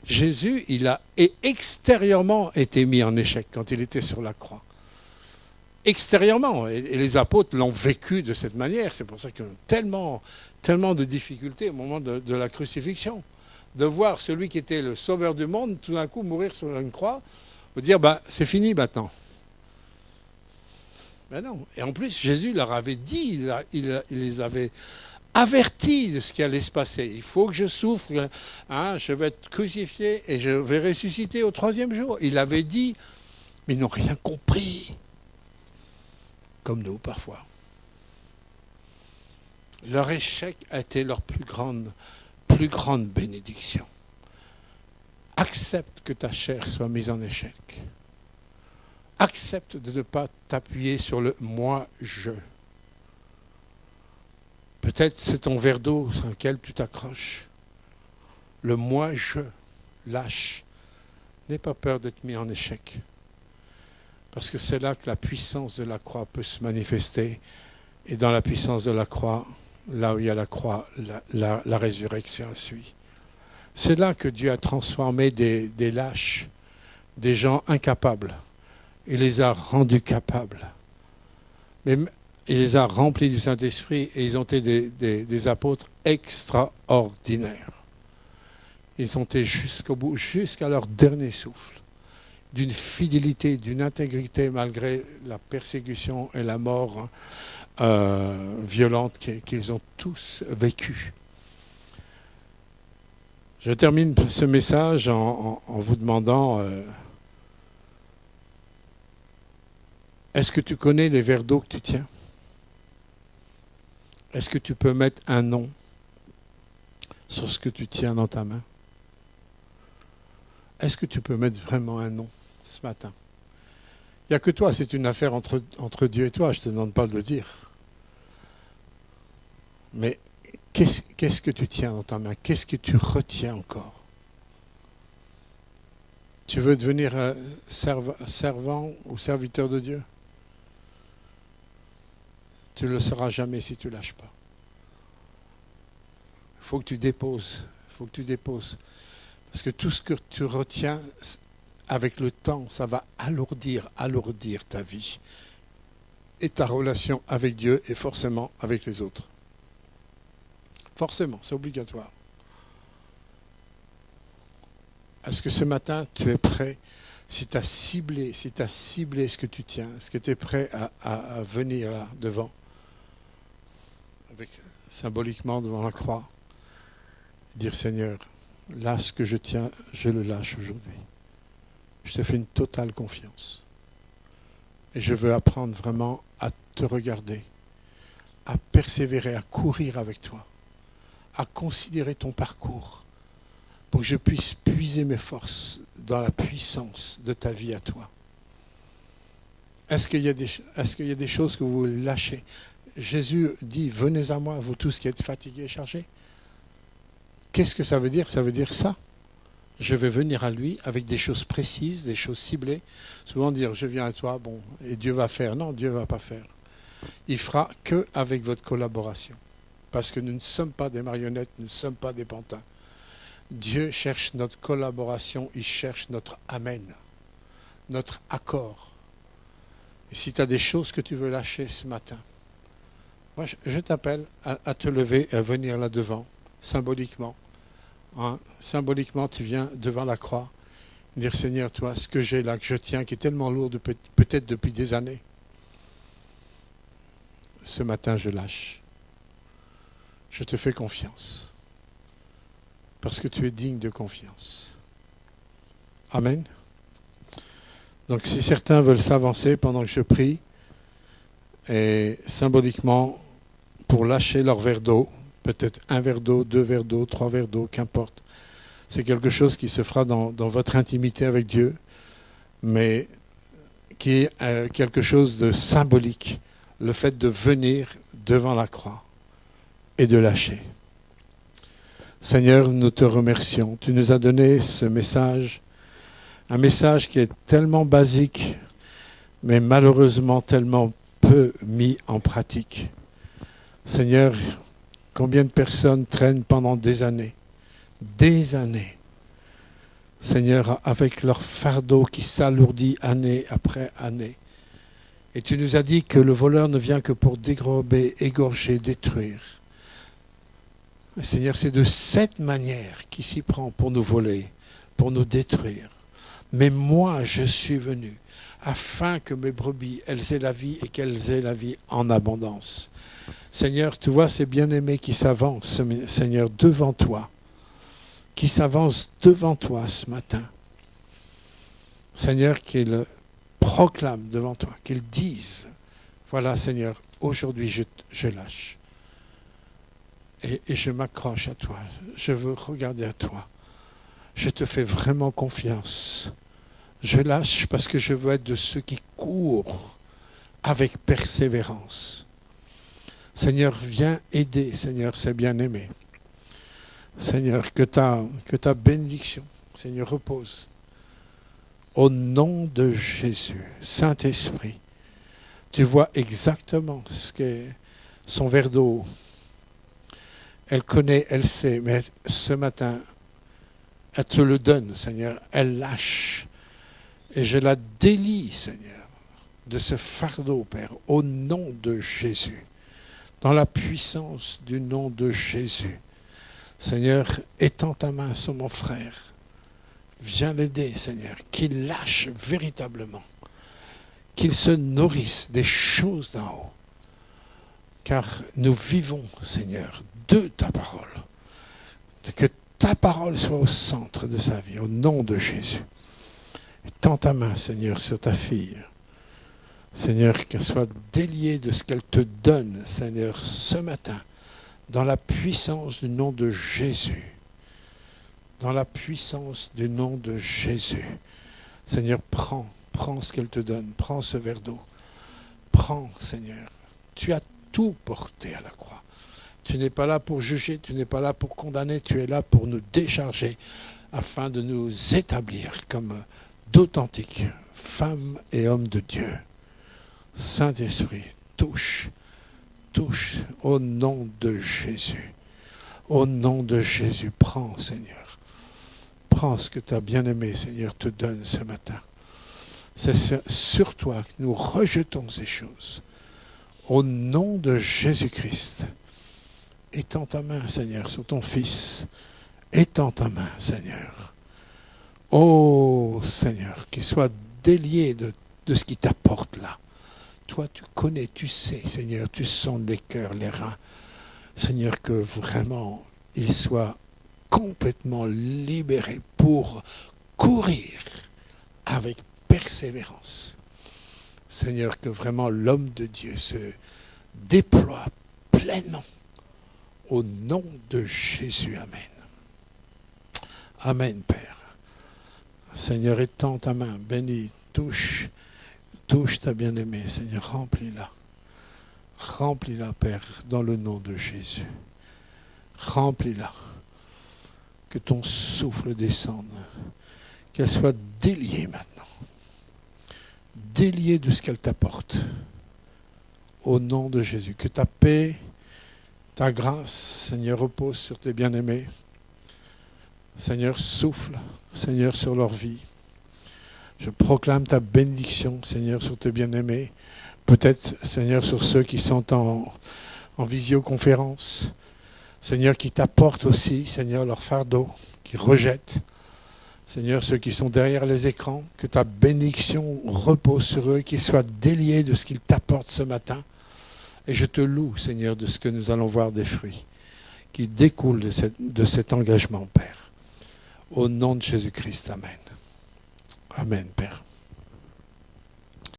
Jésus, il a extérieurement été mis en échec quand il était sur la croix. Extérieurement, et les apôtres l'ont vécu de cette manière. C'est pour ça qu'ils ont tellement de difficultés au moment de la crucifixion. De voir celui qui était le sauveur du monde, tout d'un coup mourir sur une croix, vous dire, c'est fini maintenant. Ben non. Et en plus, Jésus leur avait dit, il les avait avertis de ce qui allait se passer. Il faut que je souffre, je vais être crucifié et je vais ressusciter au 3e jour. Il avait dit, mais ils n'ont rien compris. Comme nous, parfois. Leur échec a été leur plus grande bénédiction. accepte que ta chair soit mise en échec. Accepte de ne pas t'appuyer sur le moi-je. Peut-être c'est ton verre d'eau sur lequel tu t'accroches. Le moi-je, lâche. N'aie pas peur d'être mis en échec. Parce que c'est là que la puissance de la croix peut se manifester. Et dans la puissance de la croix, là où il y a la croix, la résurrection suit. C'est là que Dieu a transformé des lâches, des gens incapables. Il les a rendus capables. Mais il les a remplis du Saint-Esprit et ils ont été des apôtres extraordinaires. Ils ont été jusqu'au bout, jusqu'à leur dernier souffle. D'une fidélité, d'une intégrité malgré la persécution et la mort violente qu'ils ont tous vécue. Je termine ce message en vous demandant, est-ce que tu connais les verres d'eau que tu tiens? Est-ce que tu peux mettre un nom sur ce que tu tiens dans ta main? Est-ce que tu peux mettre vraiment un nom ce matin? Il n'y a que toi, c'est une affaire entre Dieu et toi, je ne te demande pas de le dire. Mais qu'est-ce que tu tiens dans ta main? Qu'est-ce que tu retiens encore? Tu veux devenir servant ou serviteur de Dieu? Tu ne le seras jamais si tu ne lâches pas. Il faut que tu déposes. Il faut que tu déposes. Parce que tout ce que tu retiens, avec le temps, ça va alourdir ta vie. Et ta relation avec Dieu et forcément avec les autres. Forcément, c'est obligatoire. Est-ce que ce matin, tu es prêt, si tu as ciblé ce que tu tiens, est-ce que tu es prêt à venir là, devant, avec, symboliquement devant la croix, dire Seigneur, là, ce que je tiens, je le lâche aujourd'hui. Je te fais une totale confiance. Et je veux apprendre vraiment à te regarder, à persévérer, à courir avec toi, à considérer ton parcours, pour que je puisse puiser mes forces dans la puissance de ta vie à toi. Est-ce qu'il y a des choses que vous lâchez? Jésus dit, venez à moi, vous tous qui êtes fatigués et chargés. Qu'est-ce que ça veut dire? Ça veut dire ça. Je vais venir à lui avec des choses précises, des choses ciblées. Souvent dire, je viens à toi, bon, et Dieu va faire. Non, Dieu ne va pas faire. Il fera que avec votre collaboration. Parce que nous ne sommes pas des marionnettes, nous ne sommes pas des pantins. Dieu cherche notre collaboration, il cherche notre amen, notre accord. Et si tu as des choses que tu veux lâcher ce matin, moi je t'appelle à te lever et à venir là devant, symboliquement. Hein, symboliquement, tu viens devant la croix, dire Seigneur, toi, ce que j'ai là, que je tiens, qui est tellement lourd peut-être depuis des années, ce matin je lâche. Je te fais confiance. Parce que tu es digne de confiance. Amen. Donc si certains veulent s'avancer pendant que je prie, et symboliquement, pour lâcher leur verre d'eau, peut-être un verre d'eau, 2 verres d'eau, 3 verres d'eau, qu'importe. C'est quelque chose qui se fera dans votre intimité avec Dieu, mais qui est quelque chose de symbolique. Le fait de venir devant la croix et de lâcher. Seigneur, nous te remercions. Tu nous as donné ce message, un message qui est tellement basique, mais malheureusement tellement peu mis en pratique. Seigneur, combien de personnes traînent pendant des années, Seigneur, avec leur fardeau qui s'alourdit année après année. Et tu nous as dit que le voleur ne vient que pour dérober, égorger, détruire. Seigneur, c'est de cette manière qu'il s'y prend pour nous voler, pour nous détruire. Mais moi, je suis venu afin que mes brebis, elles aient la vie et qu'elles aient la vie en abondance. Seigneur, tu vois ces bien-aimés qui s'avancent, Seigneur, devant toi, qui s'avancent devant toi ce matin. Seigneur, qu'ils proclament devant toi, qu'ils disent, voilà Seigneur, aujourd'hui je lâche. Et je m'accroche à toi, je veux regarder à toi. Je te fais vraiment confiance. Je lâche parce que je veux être de ceux qui courent avec persévérance. Seigneur, viens aider, Seigneur, ces bien-aimés. Seigneur, que ta bénédiction, Seigneur, repose. Au nom de Jésus, Saint-Esprit, tu vois exactement ce qu'est son verre d'eau. Elle connaît, elle sait, mais ce matin, elle te le donne, Seigneur. Elle lâche. Et je la délie, Seigneur, de ce fardeau, Père, au nom de Jésus. Dans la puissance du nom de Jésus. Seigneur, étends ta main sur mon frère. Viens l'aider, Seigneur, qu'il lâche véritablement. Qu'il se nourrisse des choses d'en haut. Car nous vivons, Seigneur, de ta parole. Que ta parole soit au centre de sa vie, au nom de Jésus. Tends ta main, Seigneur, sur ta fille. Seigneur, qu'elle soit déliée de ce qu'elle te donne, Seigneur, ce matin, dans la puissance du nom de Jésus. Dans la puissance du nom de Jésus. Seigneur, prends ce qu'elle te donne, prends ce verre d'eau. Prends, Seigneur. Tu as tout porté à la croix. Tu n'es pas là pour juger, tu n'es pas là pour condamner, tu es là pour nous décharger afin de nous établir comme d'authentiques femmes et hommes de Dieu. Saint-Esprit, touche au nom de Jésus. Au nom de Jésus, prends, Seigneur. Prends ce que ta bien-aimée, Seigneur, te donne ce matin. C'est sur toi que nous rejetons ces choses. Au nom de Jésus-Christ, étends ta main, Seigneur, sur ton Fils. Étends ta main, Seigneur. Oh, Seigneur, qu'il soit délié de ce qui t'apporte là. Toi, tu connais, tu sais, Seigneur, tu sondes les cœurs, les reins. Seigneur, que vraiment, il soit complètement libéré pour courir avec persévérance. Seigneur, que vraiment l'homme de Dieu se déploie pleinement au nom de Jésus. Amen. Amen, Père. Seigneur, étends ta main, bénis, touche ta bien-aimée, Seigneur, remplis-la. Remplis-la, Père, dans le nom de Jésus. Remplis-la. Que ton souffle descende. Qu'elle soit déliée maintenant. Déliée de ce qu'elle t'apporte. Au nom de Jésus. Que ta paix, ta grâce, Seigneur, repose sur tes bien-aimés. Seigneur, souffle, Seigneur, sur leur vie. Je proclame ta bénédiction, Seigneur, sur tes bien-aimés. Peut-être, Seigneur, sur ceux qui sont en visioconférence. Seigneur, qui t'apportent aussi, Seigneur, leur fardeau, qui rejettent. Seigneur, ceux qui sont derrière les écrans, que ta bénédiction repose sur eux, qu'ils soient déliés de ce qu'ils t'apportent ce matin. Et je te loue, Seigneur, de ce que nous allons voir des fruits qui découlent de cet engagement, Père. Au nom de Jésus-Christ, Amen. Amen, Père.